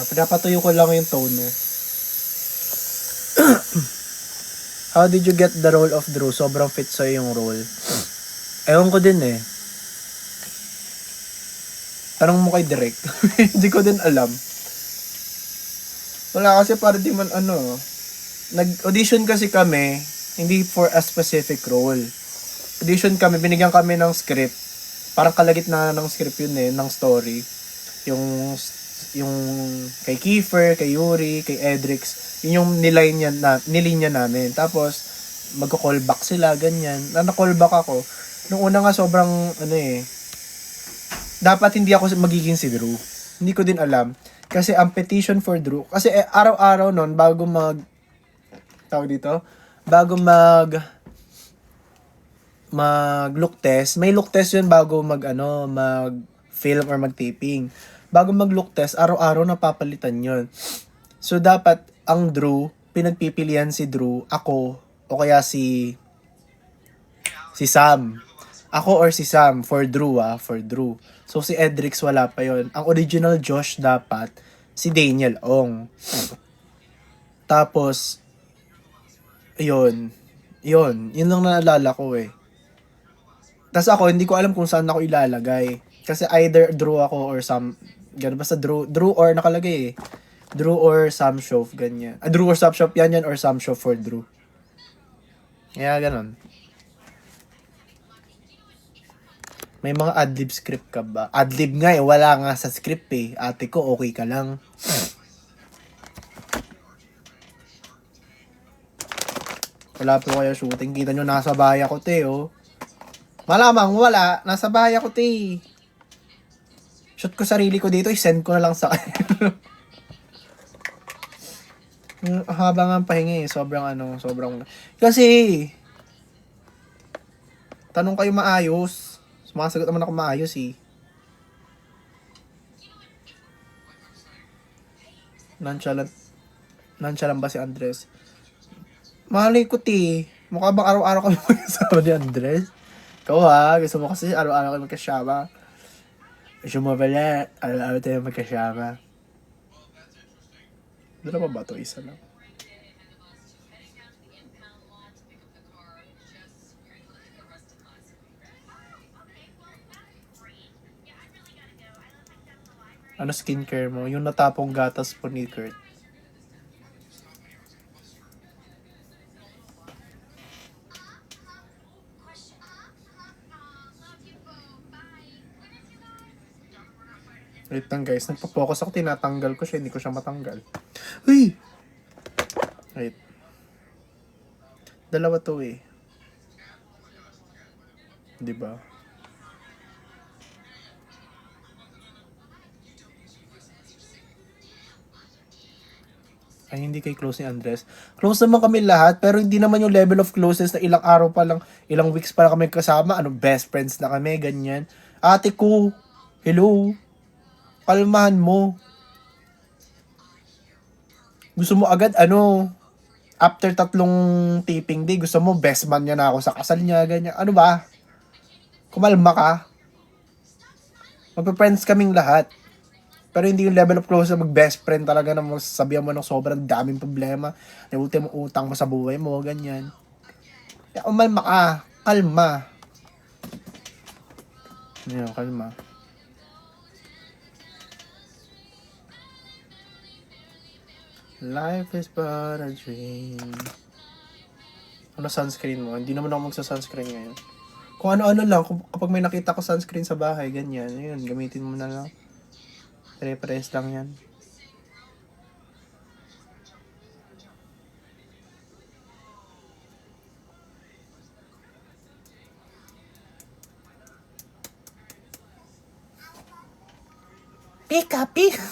Pinapatuyo ko lang yung toner. How did you get the role of Drew? Sobrang fit sa'yo yung role. Ewan ko din Tanong mo kay Direk. Hindi ko din alam. Wala kasi para di man nag-audition kasi kami, hindi for a specific role. Audition kami, binigyan kami ng script. Parang kalagitnaan ng script yun ng story. Yung kay Kiefer, kay Yuri, kay Edrix, yun yung nilinya namin. Tapos, magko-callback sila, ganyan. Na-callback ako. Nung una nga sobrang, dapat hindi ako magiging si Drew. Hindi ko din alam. Kasi ang petition for Drew, kasi araw-araw nun, bago mag-look test, may look test yun bago mag-film or mag-taping. Bago mag-look test, araw-araw napapalitan yun. So, dapat, ang Drew, pinagpipilian si Drew, ako, o kaya si Sam. Ako or si Sam, for Drew. So, si Edrix wala pa yon. Ang original Josh dapat, si Daniel Ong. Tapos, yun lang naalala ko Tapos ako, hindi ko alam kung saan ako ilalagay. Kasi either Drew ako or Sam. Gano'n, basta Drew or nakalagay Drew or Sam Show, ganyan. Drew or Sam Show, yan or Sam Show for Drew. Kaya ganon. May mga adlib script ka ba? Adlib nga eh, wala nga sa script eh. Ate ko, okay ka lang. Wala po kayo shooting. Kita nyo, nasa bahay ako, te, oh. Malamang wala, nasa bahay ako, te. Shoot ko sarili ko dito, i-send ko na lang sa haba nga ang pahinga eh. Sobrang. Kasi, tanong kayo maayos. Sumasagot naman ako maayos eh. Nonchalant ba si Andres? Malay ko ti. Mukha bang araw-araw kami magkasama ni Andres? Ikaw ha, gusto mo kasi araw-araw kami magkasama. Gusto mo pala, araw-araw tayo magkasama. Dala ba ito? Isa lang. Ano skincare mo? Yung natapong gatas po ni Kurt. Wait lang guys, nagpa-focus ako, tinatanggal ko siya, hindi ko siya matanggal. Uy! Wait. Dalawa to eh. Diba? Ay, hindi kay close ni Andres. Close naman kami lahat, pero hindi naman yung level of closeness na ilang araw pa lang, ilang weeks pa lang kami kasama. Ano, best friends na kami, ganyan. Ate ko, hello. Kalmahan mo. Gusto mo agad, after 3 taping day, gusto mo best man niya na ako sa kasal niya, ganyan. Ano ba? Kumalma ka. Magpa-friends kaming lahat. Pero hindi yung level of close na mag-best friend talaga na masasabihan mo ng sobrang daming problema. Na ultimo utang mo sa buhay mo, ganyan. Kaya umalma ka. Kalma. Ayan, kalma. Life is but a dream. Ano sunscreen mo? Hindi naman ako magsa-sunscreen ngayon. Kung ano-ano lang, kapag may nakita ko sunscreen sa bahay, ganyan, yun, gamitin mo na lang. Pare-pares lang yan. Pika, pika!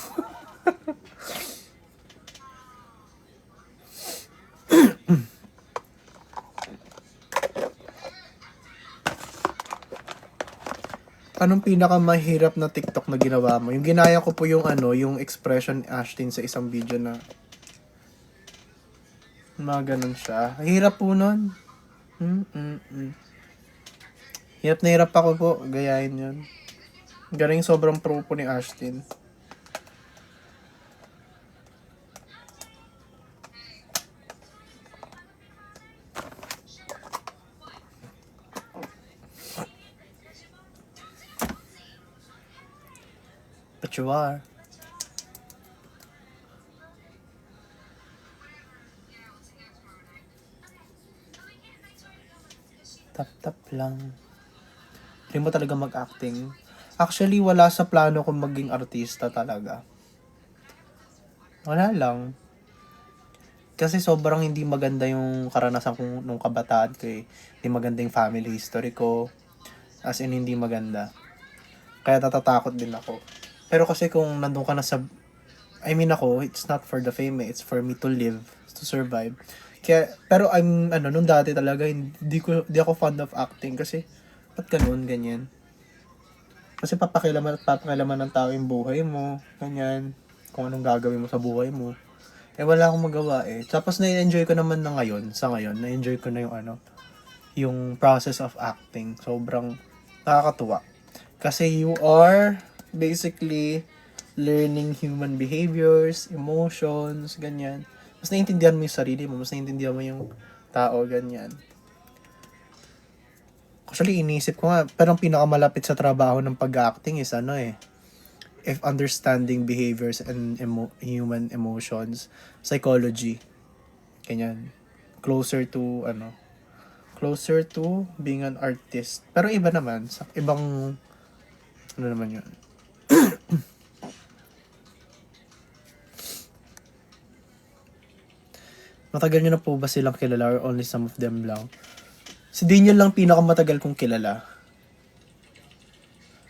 Anong pinakamahirap na TikTok na ginawa mo? Yung ginaya ko po yung yung expression ni Ashton sa isang video na mga ganun siya. Hirap po nun. Hirap na hirap ako po. Gayahin yun. Galing sobrang pro po ni Ashton. But you are. Tap-tap lang. Hindi mo talaga mag-acting. Actually, wala sa plano kong maging artista talaga. Wala lang. Kasi sobrang hindi maganda yung karanasan ko nung kabataan ko eh. Hindi maganda yung family history ko. As in, hindi maganda. Kaya natatakot din ako. Pero kasi kung nandun ka na sa... ako, it's not for the fame eh. It's for me to live, to survive. Kaya, pero nung dati talaga, hindi ako fond of acting kasi, ba't ganun, ganyan? Kasi papakilaman ng tao yung buhay mo, ganyan. Kung anong gagawin mo sa buhay mo. Eh, wala akong magawa eh. Tapos na-enjoy ko naman sa ngayon, na-enjoy ko na yung process of acting. Sobrang nakakatuwa. Kasi you are basically learning human behaviors, emotions, ganyan. Mas naiintindihan mo yung sarili mo, mas naiintindihan mo yung tao, ganyan. Actually, inisip ko nga, pero ang pinakamalapit sa trabaho ng pag-acting is if understanding behaviors and human emotions, psychology. Ganyan. Closer to being an artist. Pero iba naman, sa ibang, ano naman yun. Matagal nyo na po ba silang kilala or only some of them lang? Si Daniel lang pinakamatagal kong kilala.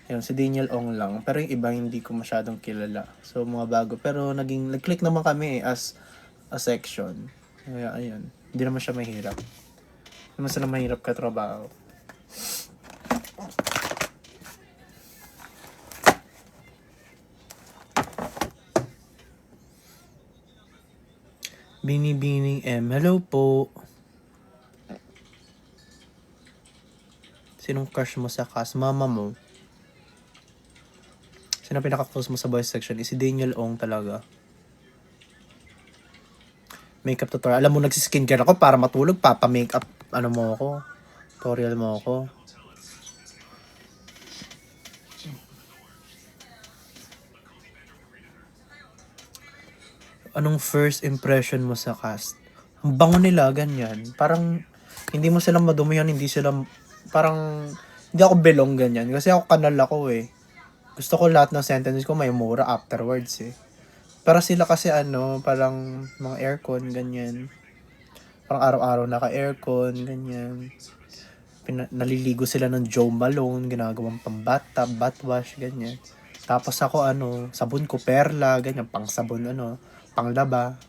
Ayun, si Daniel Ong lang. Pero yung iba hindi ko masyadong kilala. So, mga bago. Pero nag-click naman kami as a section. Kaya, ayun. Hindi naman siya mahirap. Hindi naman sila mahirap katrabaho. Binibining M. Hello po. Sinong crush mo sa cast? Mama mo. Sino pinaka-close mo sa boys section? Si Daniel Ong talaga. Makeup tutorial. Alam mo, nagsiskincare ako para matulog. Papa-makeup, ano mo ako. Tutorial mo ako. Anong first impression mo sa cast? Ang bango nila, ganyan. Parang, hindi mo silang madumihan, hindi sila, parang, hindi ako belong ganyan. Kasi ako kanal ako eh. Gusto ko lahat ng sentences ko may mura afterwards eh. Pero sila kasi parang mga aircon, ganyan. Parang araw-araw naka-aircon, ganyan. Naliligo sila ng Joe Malone, ginagawang pambata, bathwash, ganyan. Tapos ako sabon ko perla, ganyan, pang sabon panglaba.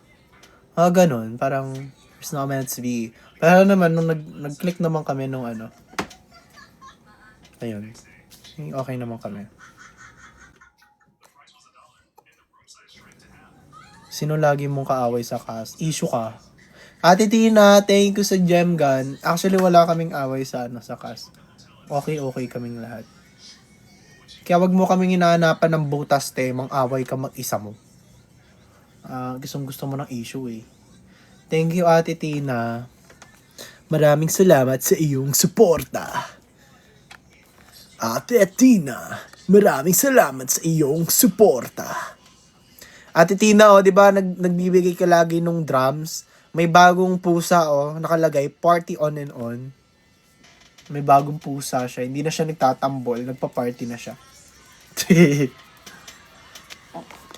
Ganun, parang it's not meant to be. Pero naman, nung nag-click naman kami nung ayun, okay naman kami. Sino lagi mong kaaway sa cast? Issue ka. Ate Tina, thank you sa gem gun. Actually, wala kaming away sa cast. Okay kaming lahat. Kaya wag mo kaming hinahanapan ng butas, mang away ka mag-isa mo. Gusto mo ng issue eh. Thank you, Ate Tina. Maraming salamat sa iyong suporta. Ate Tina, maraming salamat sa iyong suporta. Ate Tina, di ba, nagbibigay ka lagi nung drums. May bagong pusa, nakalagay, party on and on. May bagong pusa siya. Hindi na siya nagtatambol, nagpa-party na siya.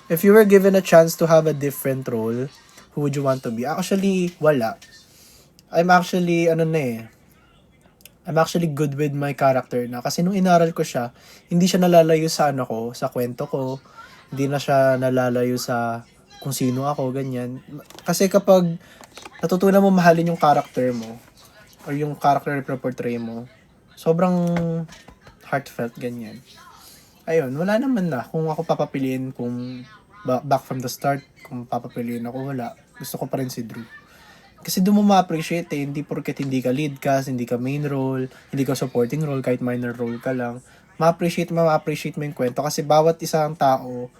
If you were given a chance to have a different role, who would you want to be? Actually, wala. I'm actually good with my character na. Kasi nung inaral ko siya, hindi siya nalalayo sa sa kwento ko. Hindi na siya nalalayo sa kung sino ako, ganyan. Kasi kapag natutunan mo mahalin yung character mo, or yung character na portray mo, sobrang heartfelt, ganyan. Ayun, wala naman na. Kung ako papapiliin, kung back from the start, kung papapiliin ako, wala. Gusto ko pa rin si Drew. Kasi doon mo ma-appreciate hindi porket hindi ka lead cast, hindi ka main role, hindi ka supporting role, kahit minor role ka lang. Ma-appreciate mo yung kwento. Kasi bawat isang tao,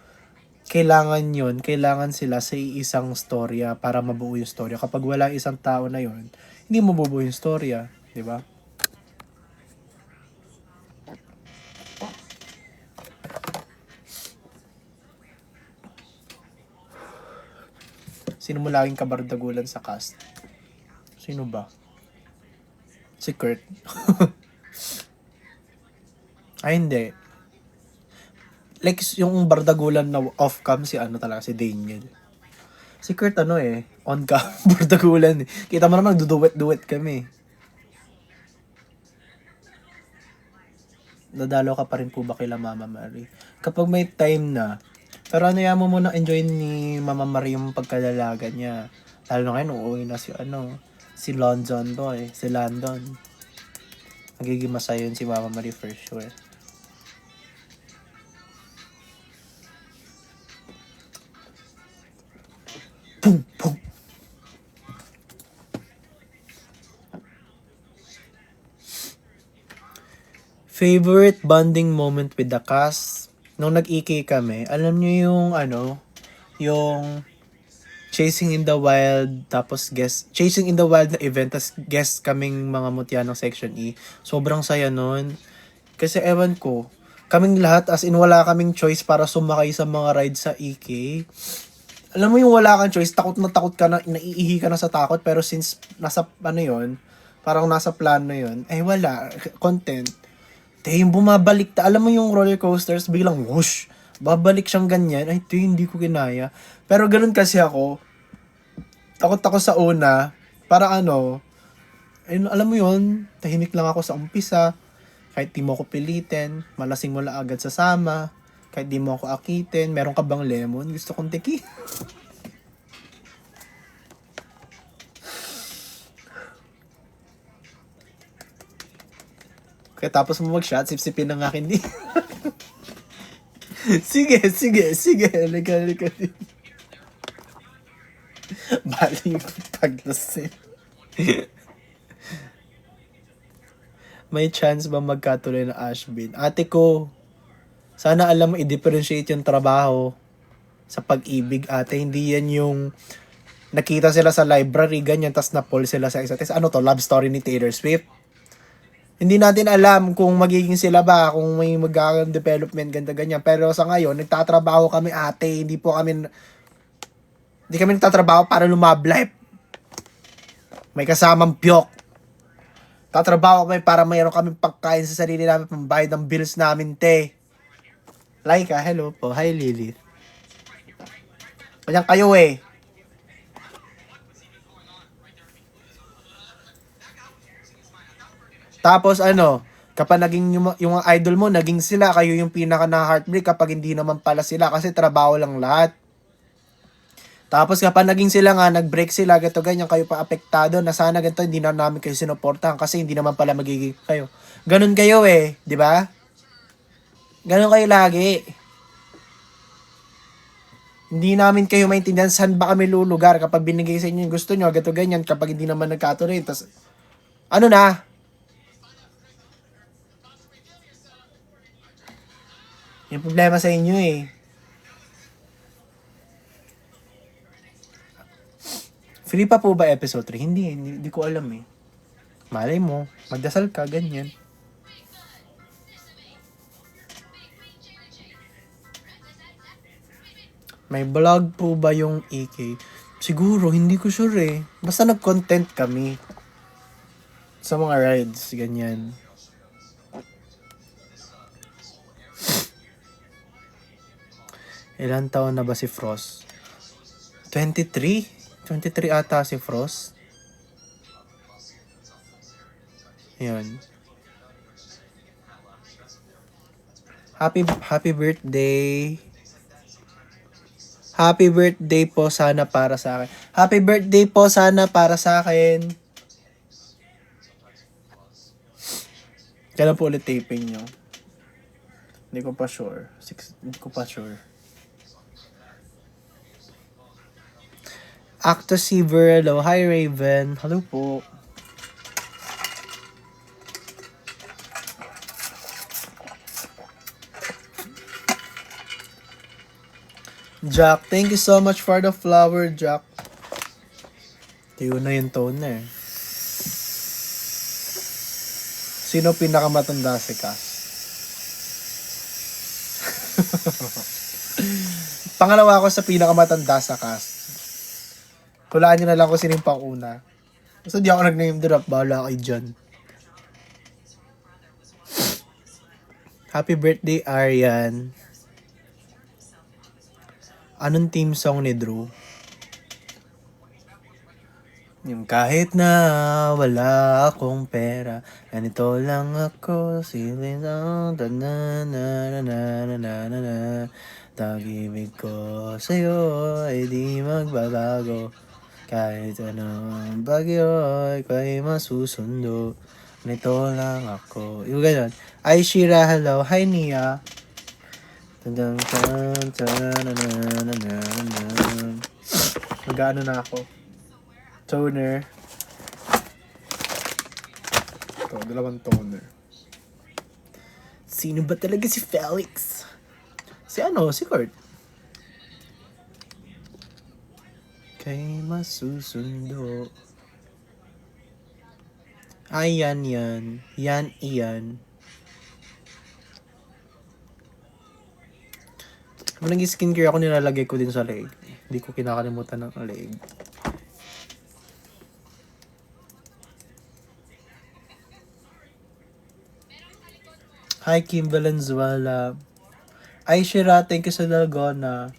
kailangan sila sa isang storya para mabuo yung storya. Kapag wala isang tao na yon, hindi mo bubuo yung storya, di ba? Sino mo laging kabardagulan sa cast? Sino ba? Si Kurt. Ay, hindi. Like, yung bardagulan na off-cam si si Daniel. Si Kurt on-cam, bardagulan. Kita mo naman, nagduduwet-duwet kami. Dadalo ka pa rin po ba kila Mama Mary? Kapag may time na, pero mo muna enjoy ni Mama Mary yung pagkalalaga niya. Lalo na ngayon, uuwi na si London boy, si London. Magiging masaya yun si Mama Mary for sure. Pum, pum. Favorite bonding moment with the cast? Nung nag-EK kami, alam niyo yung yung Chasing in the Wild, tapos Chasing in the Wild na event, tapos guest kaming mga mutya ng Section E. Sobrang saya nun. Kasi ewan ko, kaming lahat, as in wala kaming choice para sumakay sa mga rides sa EK. Alam mo yung wala kang choice, takot na takot ka na, naiihi ka na sa takot, pero since nasa, ano yun, parang nasa plano yun, eh wala, content. Yung bumabalik, alam mo yung roller coasters, biglang whoosh, babalik siyang ganyan, ay hindi ko kinaya. Pero ganun kasi ako, takot ako sa una, para ano, ayun, alam mo yun, tahimik lang ako sa umpisa, kahit di mo ako pilitin, malasing mo lang agad sasama, kahit di mo ako akitin, meron ka bang lemon? Gusto kong teki. Kaya tapos mo mag-shot, sipsipin ng akin di. Sige. Halika. Bali yung paglasin. May chance ba magkatuloy na Ashbin? Ate ko, sana alam mo i-differentiate yung trabaho sa pag-ibig, ate. Hindi yan yung nakita sila sa library, ganyan, tas na-pull sila sa isa't isa. Ano to, love story ni Taylor Swift? Hindi natin alam kung magiging sila ba, kung may magkakaroon development, ganyan. Pero sa ngayon, nagtatrabaho kami, ate. Hindi kami nagtatrabaho para lumablay. May kasamang piyok. Tatrabaho kami para mayroon kami pagkain sa sarili namin, pambayad ng bills namin, te. Laika, hello po. Hi, Lilith. Kanyang kayo eh. Tapos ano, kapag naging yung idol mo, naging sila, kayo yung pinaka na heartbreak kapag hindi naman pala sila kasi trabaho lang lahat. Tapos kapag naging sila nga, nag-break sila, gato ganyan, kayo pa apektado, na sana ganito, hindi na namin kayo sinuportahan kasi hindi naman pala magiging kayo. Ganun kayo eh, di ba? Ganun kayo lagi. Hindi namin kayo maintindihan saan ba kami lulugar kapag binigay sa inyo yung gusto nyo, gato ganyan, kapag hindi naman nagkatuloy. Tapos, ano na? Yung problema sa inyo eh. Free pa po ba episode 3? Hindi ko alam eh. Malay mo, magdasal ka, ganyan. May vlog po ba yung EK? Siguro, hindi ko sure eh. Basta nag-content kami. Sa mga rides, ganyan. Ilan taon na ba si Frost? 23? 23 ata si Frost. Yun. Happy birthday. Happy birthday po sana para sa akin. Happy birthday po sana para sa akin. Kailan po ulit taping nyo? Hindi ko pa sure. Hindi ko pa sure. Acto si Verlo. Hi, Raven. Hello po. Jack, thank you so much for the flower, Jack. Tiyo na yung toner. Sino pinakamatanda si Cass? Pangalawa ako sa pinakamatanda sa cast. Hulaan nyo na lang kung sino yung pang-una. Basta di ako nag-name drop, bahala kayo dyan. Happy birthday, Arian. Anong team song ni Drew? Yung kahit na wala akong pera, ganito lang ako, silin ang tag-ibig ko sa'yo ay di magbabago. Kahit anong bagyo ay masusundo. Ganito lang ako. Yung ganun. Ay, Shira, hello. Hi, Nia. Mag-ano na ako. Toner. Ito, 2 toner. Sino ba talaga si Felix? Si Kurt. Kay masusundo. Ay, yan. Yan, iyan. Kung nag-skincare ako, nilalagay ko din sa leg. Hindi ko kinakalimutan ng leg. Hi, Kim Valenzuela. Ay, Shira, thank you sa Dalgona.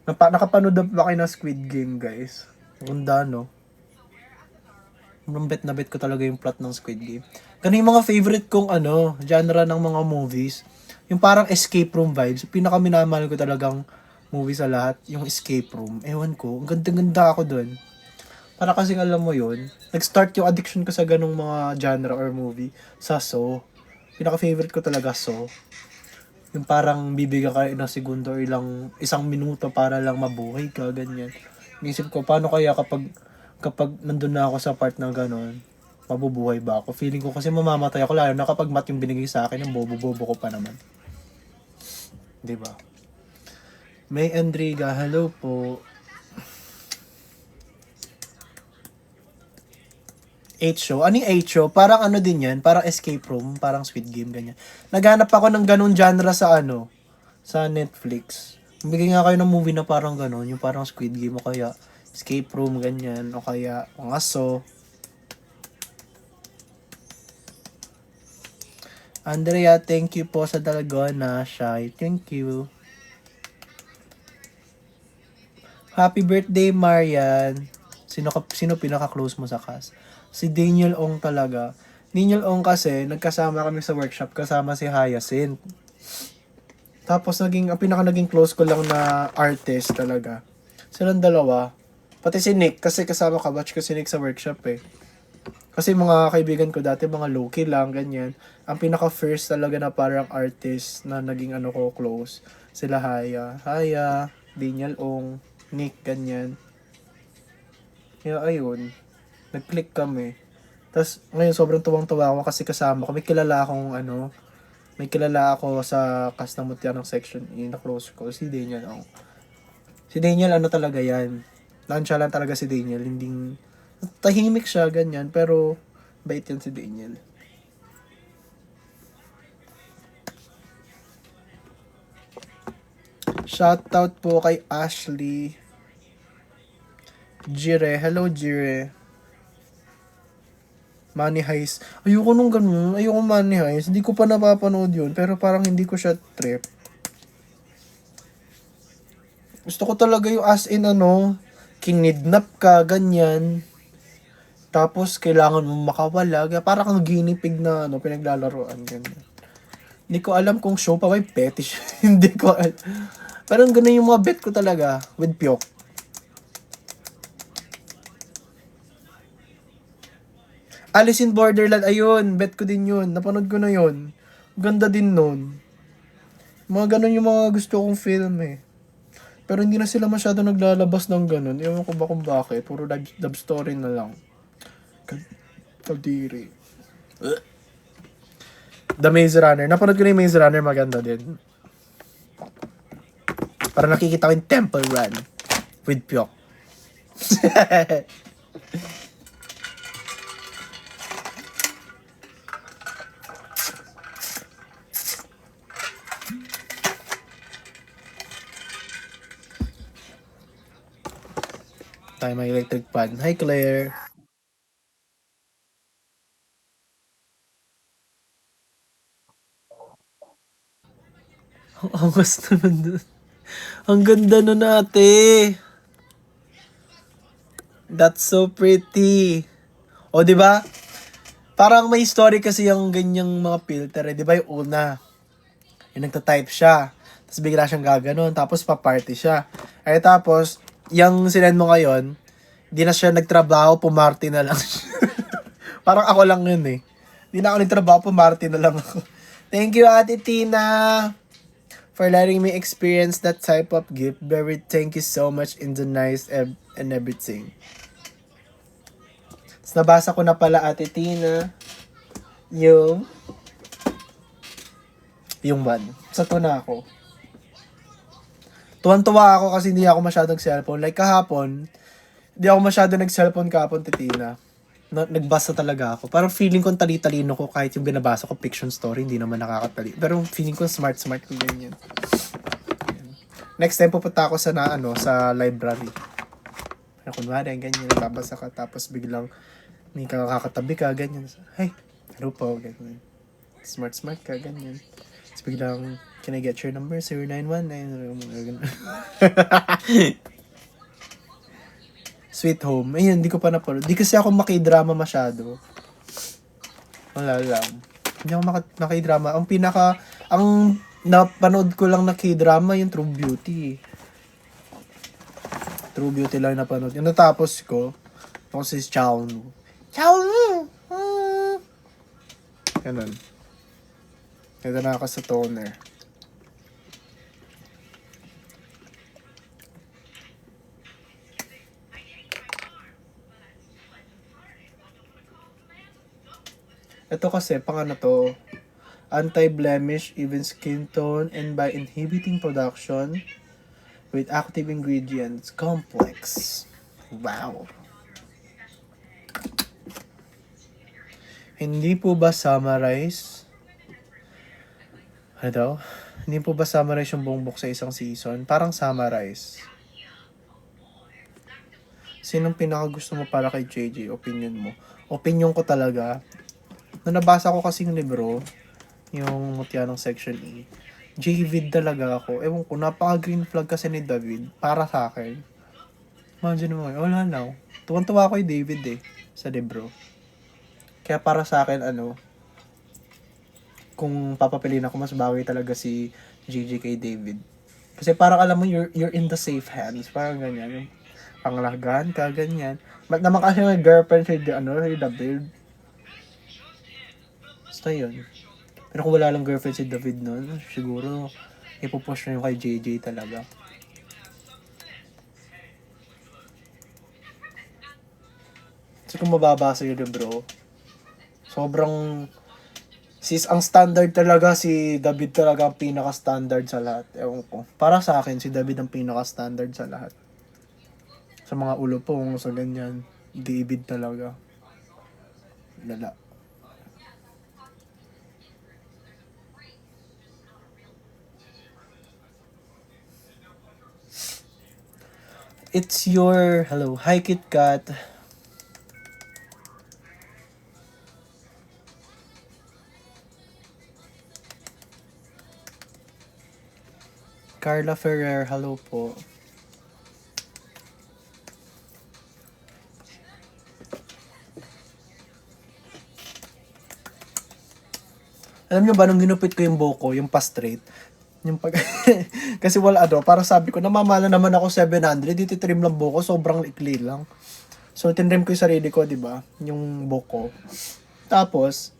Nakapanood na ba kayo ng Squid Game, guys? Ganda, no? Bet na bet ko talaga yung plot ng Squid Game. Ganun yung mga favorite kong genre ng mga movies. Yung parang escape room vibes. Pinaka minamahal ko talagang movie sa lahat, yung escape room. Ewan ko, ang ganda-ganda ako dun. Para kasi alam mo yun, nag-start yung addiction ko sa ganung mga genre or movie sa Saw. Pinaka-favorite ko talaga Saw. Yung parang bibigyan ka ng segundo or isang minuto para lang mabuhay ka, ganyan. Inisip ko, paano kaya kapag nandun na ako sa part na gano'n, mabubuhay ba ako? Feeling ko kasi mamamatay ako, lalo na kapag mat yung binigay sa akin, yung bobo-bobo ko pa naman. Diba? May Andriga, hello po. 8 show. Ano yung 8 show? Parang ano din yan, parang escape room, parang Squid Game, ganyan. Naghanap ako ng ganun genre sa Netflix. Bigyan nga kayo ng movie na parang ganun, yung parang Squid Game o kaya escape room, ganyan, o kaya mga Saw. Andrea, thank you po sa Dalgona, Shy. Thank you. Happy birthday, Marian. Sino pinaka-close mo sa cast? Si Daniel Ong talaga. Daniel Ong kasi, nagkasama kami sa workshop, kasama si Hyacinth. Tapos, ang pinaka-naging close ko lang na artist talaga. Silang dalawa. Pati si Nick, kasi kasama ka-batch ko si Nick sa workshop eh. Kasi mga kaibigan ko dati, mga low-key lang, ganyan. Ang pinaka-first talaga na parang artist na naging ko close, sila Haya, Daniel Ong, Nick, ganyan. Kaya ayun, nag-click kami. Tapos ngayon sobrang tuwang-tuwa ako kasi kasama ko. May kilala ako sa cast ng Mutya ng Section E na close ko, si Daniel Ong. Si Daniel talaga yan. Lansya lang talaga si Daniel. Hindi, tahimik siya, ganyan. Pero, bait yan si Daniel. Shoutout po kay Ashley. Jire. Hello, Jire. Money Heist. Ayoko nung ganun. Ayoko Money Heist. Hindi ko pa napapanood yun. Pero parang hindi ko siya trip. Gusto ko talaga yung as in kinidnap ka, ganyan. Tapos, kailangan mo makawala. Parang kang ginipig na pinaglalaroan, ganyan. Hindi ko alam kung show pa may fetish. Hindi ko alam. Parang ganun yung mga bet ko talaga with Pyok. Alice in Borderland, ayun, bet ko din yun. Napanood ko na yun. Ganda din nun. Mga ganun yung mga gusto kong film eh. Pero hindi na sila masyado naglalabas ng ganun. Ewan ko ba kung bakit. Puro love story na lang. Kadiri. The Maze Runner. Napanood ko na yung Maze Runner, maganda din. Para nakikita ko yung Temple Run with Pyok. Tayo may electric pan. Hi, Claire. Ang angas naman dun. Ang ganda nun ate. That's so pretty. O, di ba? Parang may story kasi yung ganyang mga filter eh. Di ba yung una? Yung nagta-type siya. Tapos bigla siyang gaganon. Tapos pa-party siya. Ay tapos, yung sinend mo ngayon, di na siya nagtrabaho, pumarty na lang siya. Parang ako lang yun eh. Di na ako nagtrabaho, pumarty na lang ako. Thank you, Ate Tina, for letting me experience that type of gift. Very thank you so much in the nice and everything. Tapos nabasa ko na pala, Ate Tina, yung one. Sa to na ako. Tuwan-tuwa ako kasi hindi ako masyadong cellphone. Like kahapon, hindi ako masyado nag-cellphone kahapon, Titina. Nagbasa talaga ako. Parang feeling ko tali-talino ko kahit yung binabasa ko fiction story, hindi naman nakakatali. Pero feeling ko smart ko ganyan. Next time pupunta ako sa sa library. Kunwari, ganyan, babasa ka, tapos biglang may kakatabi ka, ganyan. Hey, ano po, ganyan. Smart ka, ganyan. Tapos biglang, can I get your number? 0919. Sweet Home. Ayun, hindi ko pa napanood. Di kasi ako makidrama masyado. Wala lang. Hindi ako makidrama. Ang napanood ko lang na K-drama, yung True Beauty. True Beauty lang napanood. Yung natapos ko, ako si Chownu. Chownu! Ganun. Ito na ako sa toner. Ito kasi, to, anti-blemish, even skin tone, and by inhibiting production with active ingredients, complex. Wow. Hindi po ba summarize? Ano daw? Hindi po ba summarize yung buong book sa isang season? Parang summarize. Sinong pinakagusto mo para kay JJ? Opinion mo. Opinion ko talaga. Nung nabasa ko kasi yung libro, yung mutya ng section E, David talaga ako. Ewan ko, napaka-green flag kasi ni David para sa akin. Imagine mo, wala lang. Tuwan-tuwa ako kay David sa libro. Kaya para sa akin, kung papapiliin ako, mas bagay talaga si JJ kay David. Kasi parang alam mo, you're in the safe hands. Parang ganyan. Panglagahan ka, ganyan. Ba't naman kasi may girlfriend si David? Basta yun. Pero kung wala lang girlfriend si David noon, siguro ipupush na yung kay JJ talaga. Kasi kung mababasa yun bro, sobrang ang standard talaga si David talaga ang pinaka-standard sa lahat. Ewan ko. Para sa akin, si David ang pinaka-standard sa lahat. Sa mga ulupong, sa ganyan. David talaga. Lala. It's your... Hello. Hi, KitKat. Carla Ferrer, hello po. Alam nyo ba, nung ginupit ko yung buko, yung pa-straight, yung pag... kasi wala para sabi ko, namamala naman ako 700, trim lang buko, sobrang ikli lang. So, tinrim ko yung sarili ko, di ba? Yung buko. Tapos,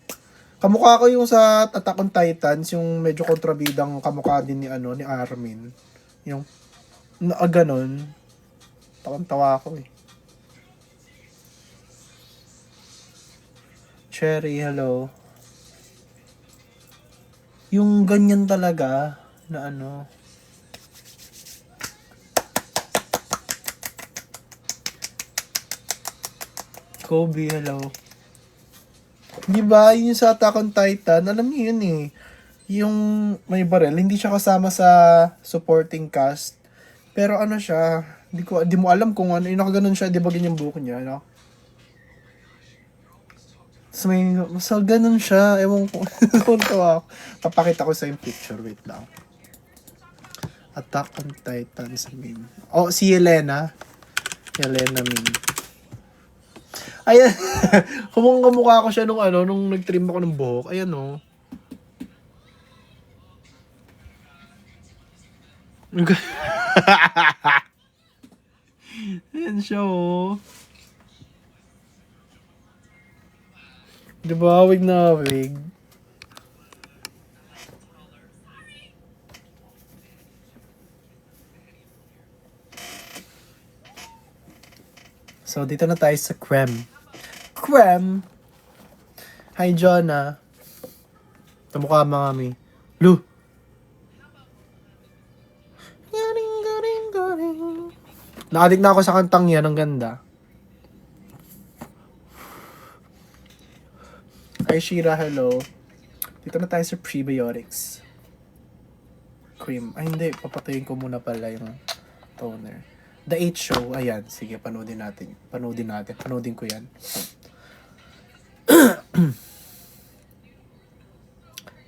kamukha ko yung sa Attack on Titans, yung medyo kontrabidang kamukha din ni Armin. Yung ganon. Tawa ako Cherry, hello. Yung ganyan talaga na Kobe, hello. Di ba yung sa Attack on Titan, alam niyo yun yung may barel, hindi siya kasama sa supporting cast. Pero siya, di mo alam kung yung nakaganon siya, di ba ganyan buhok niya, So, so ganun siya, ewan ko, ako. Papakita ko sa yung picture, wait lang. Attack on Titan sa meme. Oh, si Helena meme. Ayan, kamukha ko siya nung nag-trim ako ng buhok. Ayan Ayan siya Diba, wig na wig. So, dito na tayo sa creme. Hi, Jonah. Tamukha mga kami. Lu! Nakadik na ako sa kantang yan. Ang ganda. Hi, Shira. Hello. Dito na tayo sa prebiotics. cream. Ay, hindi. Papatayin ko muna pala yung toner. The 8 Show. Ayan. Sige, panoodin natin. Panoodin ko yan.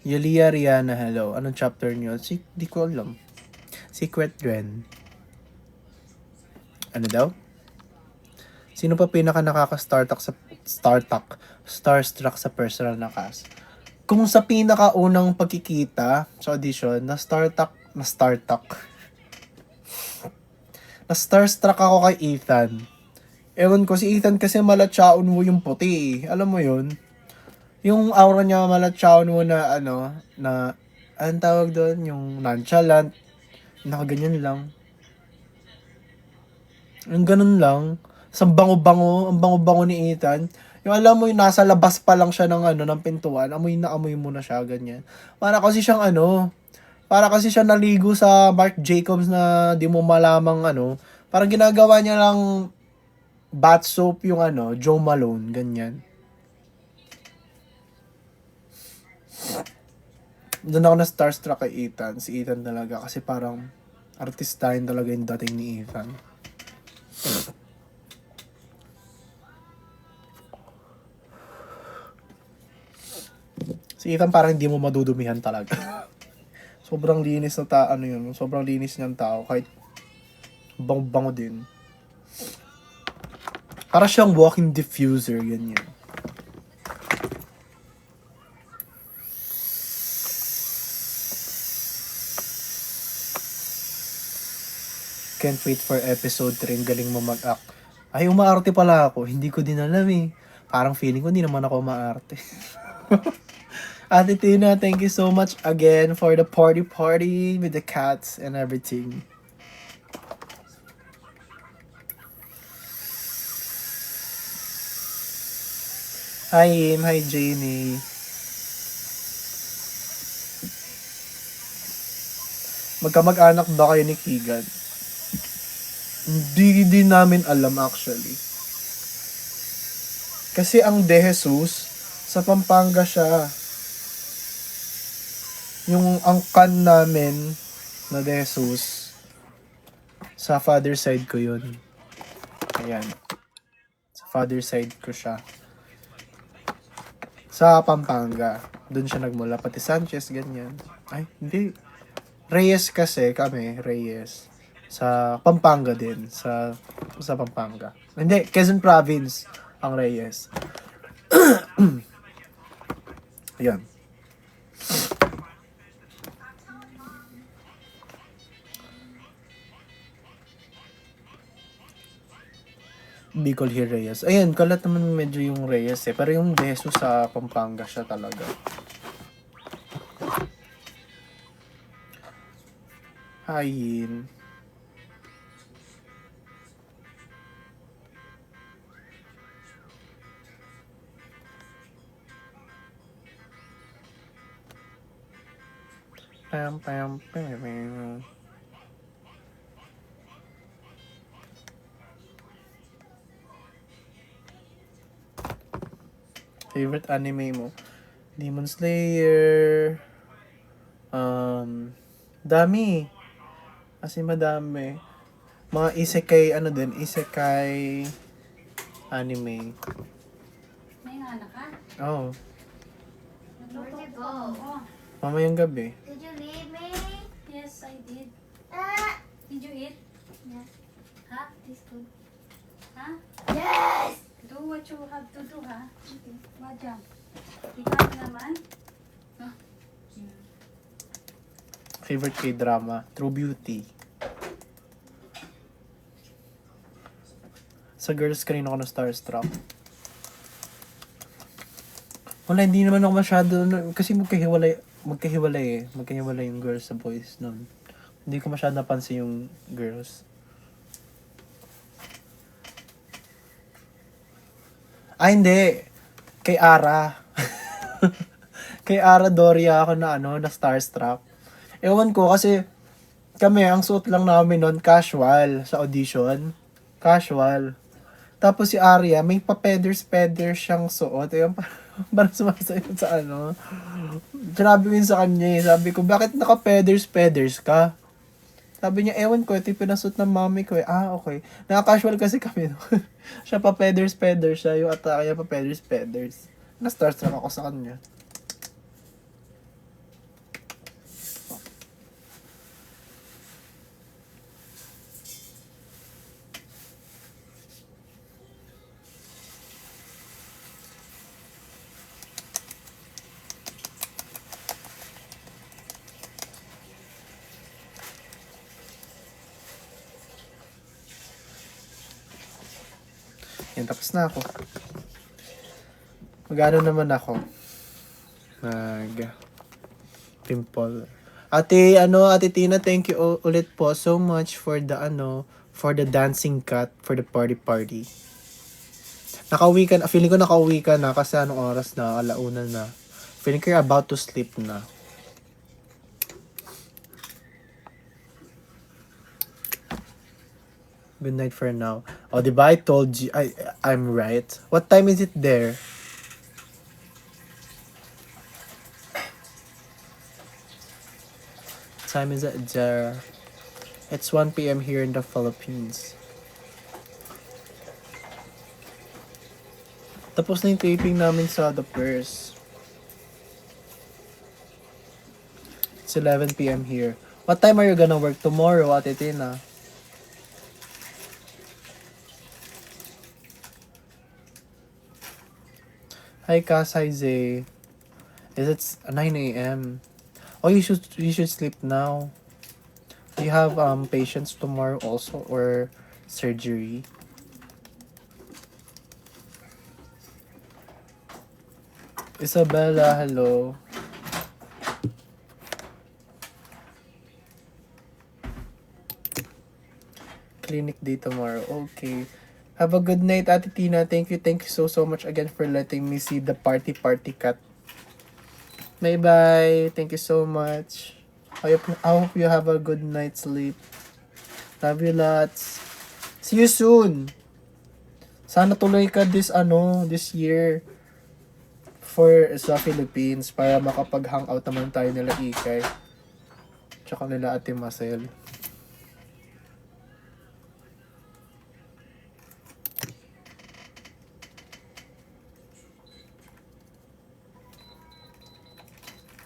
Yulia Rihanna, hello. Anong chapter niyo? Di ko alam. Secret Gwen. Ano daw? Sino pa pinaka starstruck sa personal na cast? Kung sa pinakaunang pagkikita sa audition, na-starstruck ako kay Ethan. Ewan ko, si Ethan kasi malatsaon mo yung puti eh. Alam mo yun? Yung aura niya malatsaon mo na anong tawag doon? Yung nonchalant. Nakaganyan lang. Yung ganun lang. Ang bango-bango ni Ethan. Yung alam mo, yung nasa labas pa lang siya ng pintuan, amoy na amoy mo na siya, ganyan. Para kasi siyang naligo sa Marc Jacobs na di mo malamang parang ginagawa niya lang bath soap yung Joe Malone, ganyan. Doon ako na starstruck kay Ethan. Si Ethan talaga kasi parang artistahin talaga yung dating ni Ethan. Si Ethan parang hindi mo madudumihan talaga. Sobrang linis na sobrang linis niyang tao kahit bango din. Para siyang walking diffuser, ganyan. Can't wait for episode 3. Galing mo mag-act. Ay, umaarte pala ako. Hindi ko din alam eh. Parang feeling ko hindi naman ako umaarte. Ate Tina, thank you so much again for the party with the cats and everything. Hi Im, hi Janie. Magkamag-anak ba kayo ni Keegan? Hindi din namin alam actually. Kasi ang De Jesus, sa Pampanga siya. Yung angkan namin na De Jesus, sa father side ko yun. Ayan. Sa father side ko siya. Sa Pampanga. Doon siya nagmula. Pati Sanchez, ganyan. Ay, hindi. Reyes kasi kami. Reyes. Sa Pampanga din. Sa Pampanga. Hindi, Quezon Province ang Reyes. Ayan. Bicol here Reyes. Ayan, kalat naman medyo yung Reyes eh. Pero yung Deso sa Pampanga siya talaga. Hayin. Pam pam pam. Favorite anime mo? Demon Slayer. Dami. Kasi madami. Mga isekai, isekai anime. May anak ka? Oh, Where'd you go? Oh, mamayang gabi. Did you leave me? yes, I did. Ah! Did you eat? Yes. Ha? This good. Ha? Yes! Do what you have to do, ha? Okay. Madam. Ikaw naman? Favorite K-drama? True Beauty. Sa girls, kanina ako na starstruck. Wala, hindi naman ako masyado, kasi magkahiwalay yung girls sa boys nun. Hindi ko masyado napansin yung girls. Ay, hindi. Kay Ara. Kay Ara Doria ako na starstruck. Ewan ko kasi kami, ang suot lang namin nun, casual sa audition. Casual. Tapos si Arya, may pa-feathers siyang suot. Ayun, parang sumasayo sa ano. Sinabi ko yun sa kanya eh. Sabi ko, bakit naka-feathers ka? Sabi niya, ewan ko, ito yung pinasuot ng mami ko eh. Ah, okay. Naka-casual kasi kami. No? Siya pa-feathers siya. Yung atake niya pa-feathers. Na-starstruck ako sa kanya. Yan, tapos na ako. Magano naman ako? Pimple. Ate Tina, thank you ulit po so much for the for the dancing cat for the party. Nakauwi ka na, feeling ko nakauwi ka na kasi anong oras na, alauna na. Feeling ko you're about to sleep na. Good night for now. Oh, diba? I told you. I'm right. What time is it there? What time is it there? It's 1 p.m. here in the Philippines. Tapos na yung taping namin sa The Purse. It's 11 p.m. here. What time are you gonna work tomorrow, Ate Tina? Hi, Cass. Hi, Zay. Is it 9 a.m.? Oh, you should sleep now. Do you have patients tomorrow also or surgery? Isabella, hello. Clinic day tomorrow. Okay. Have a good night, Ate Tina. Thank you so much again for letting me see the party cat. Bye-bye. Thank you so much. I hope you have a good night's sleep. Love you lots. See you soon. Sana tuloy ka this year for sa Philippines para makapag-hangout naman tayo nila Ikay. Tsaka nila Ate Marcel.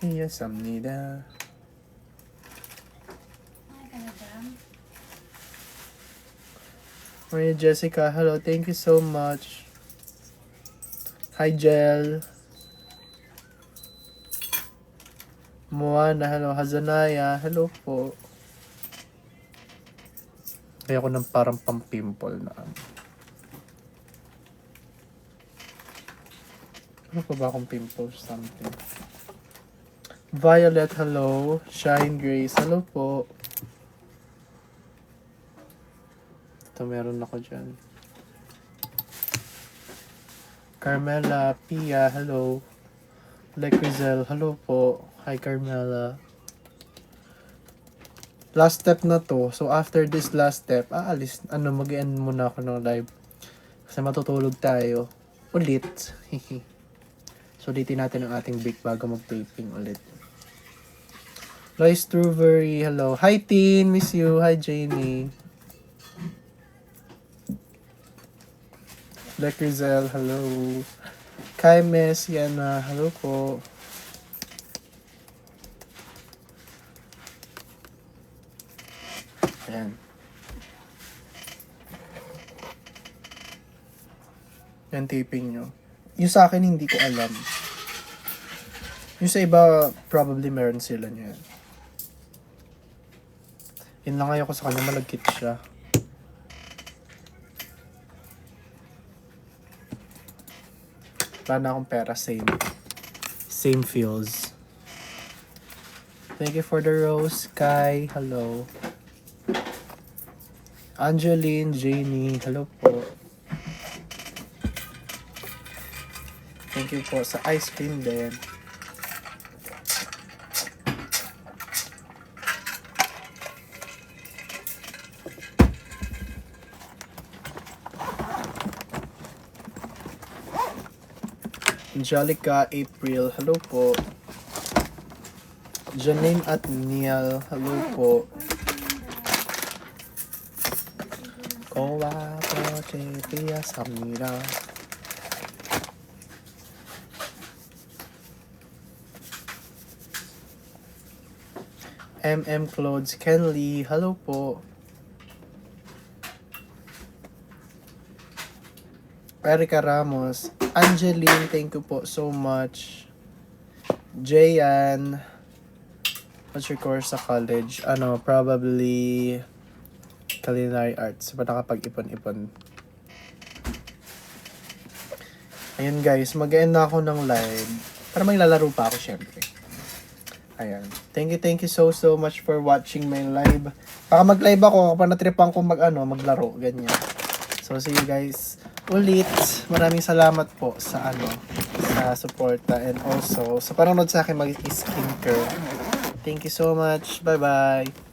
이해합니다. Ay, talagang. Maria Jessica, hello. Thank you so much. Hi, Jel. Moana, hello. Hazanaya, hello po. Kaya ko ng parang pampimple na. Ano pa ba akong pimple? Something. Violet, hello. Shine Grace, hello po. Ito, meron ako dyan. Carmela, Pia, hello. Lecrizel, hello po. Hi, Carmela. Last step na to. So, after this last step, mag-end muna ako ng live. Kasi matutulog tayo. Ulit. So, ulitin natin ang ating break bago mag-taping ulit. Lois Strawberry, hello. Hi, Teen. Miss you. Hi, Janie. Black Rizal, hello. Kai Mes, Yana, hello po. Ayan. Yan taping nyo. Yung sa akin, hindi ko alam. Yung sa iba, probably meron sila niyan. Yun lang ayaw ko sa kanya, malagkit siya. Wala na akong pera, same. Same feels. Thank you for the rose, Kai, hello. Angeline, Janie, hello po. Thank you po sa ice cream din. Angelica April, hello po. Janine at Neil, hello po. Kowa po Chetia Samira. MM Clothes Kenley, hello po. Erica Ramos, Angeline, thank you po so much. Jayan, what's your course sa college? Probably culinary arts. Pa nakapag-ipon-ipon. Ayun guys, mag-end na ako ng live. Para may lalaro pa ako syempre. Ayan. Thank you so much for watching my live. Baka mag-live ako kapag natripan ko maglaro. Ganyan. So, see you guys ulit. Maraming salamat po sa sa suporta and also sa panonood sa akin mag-skincare. Thank you so much. Bye-bye.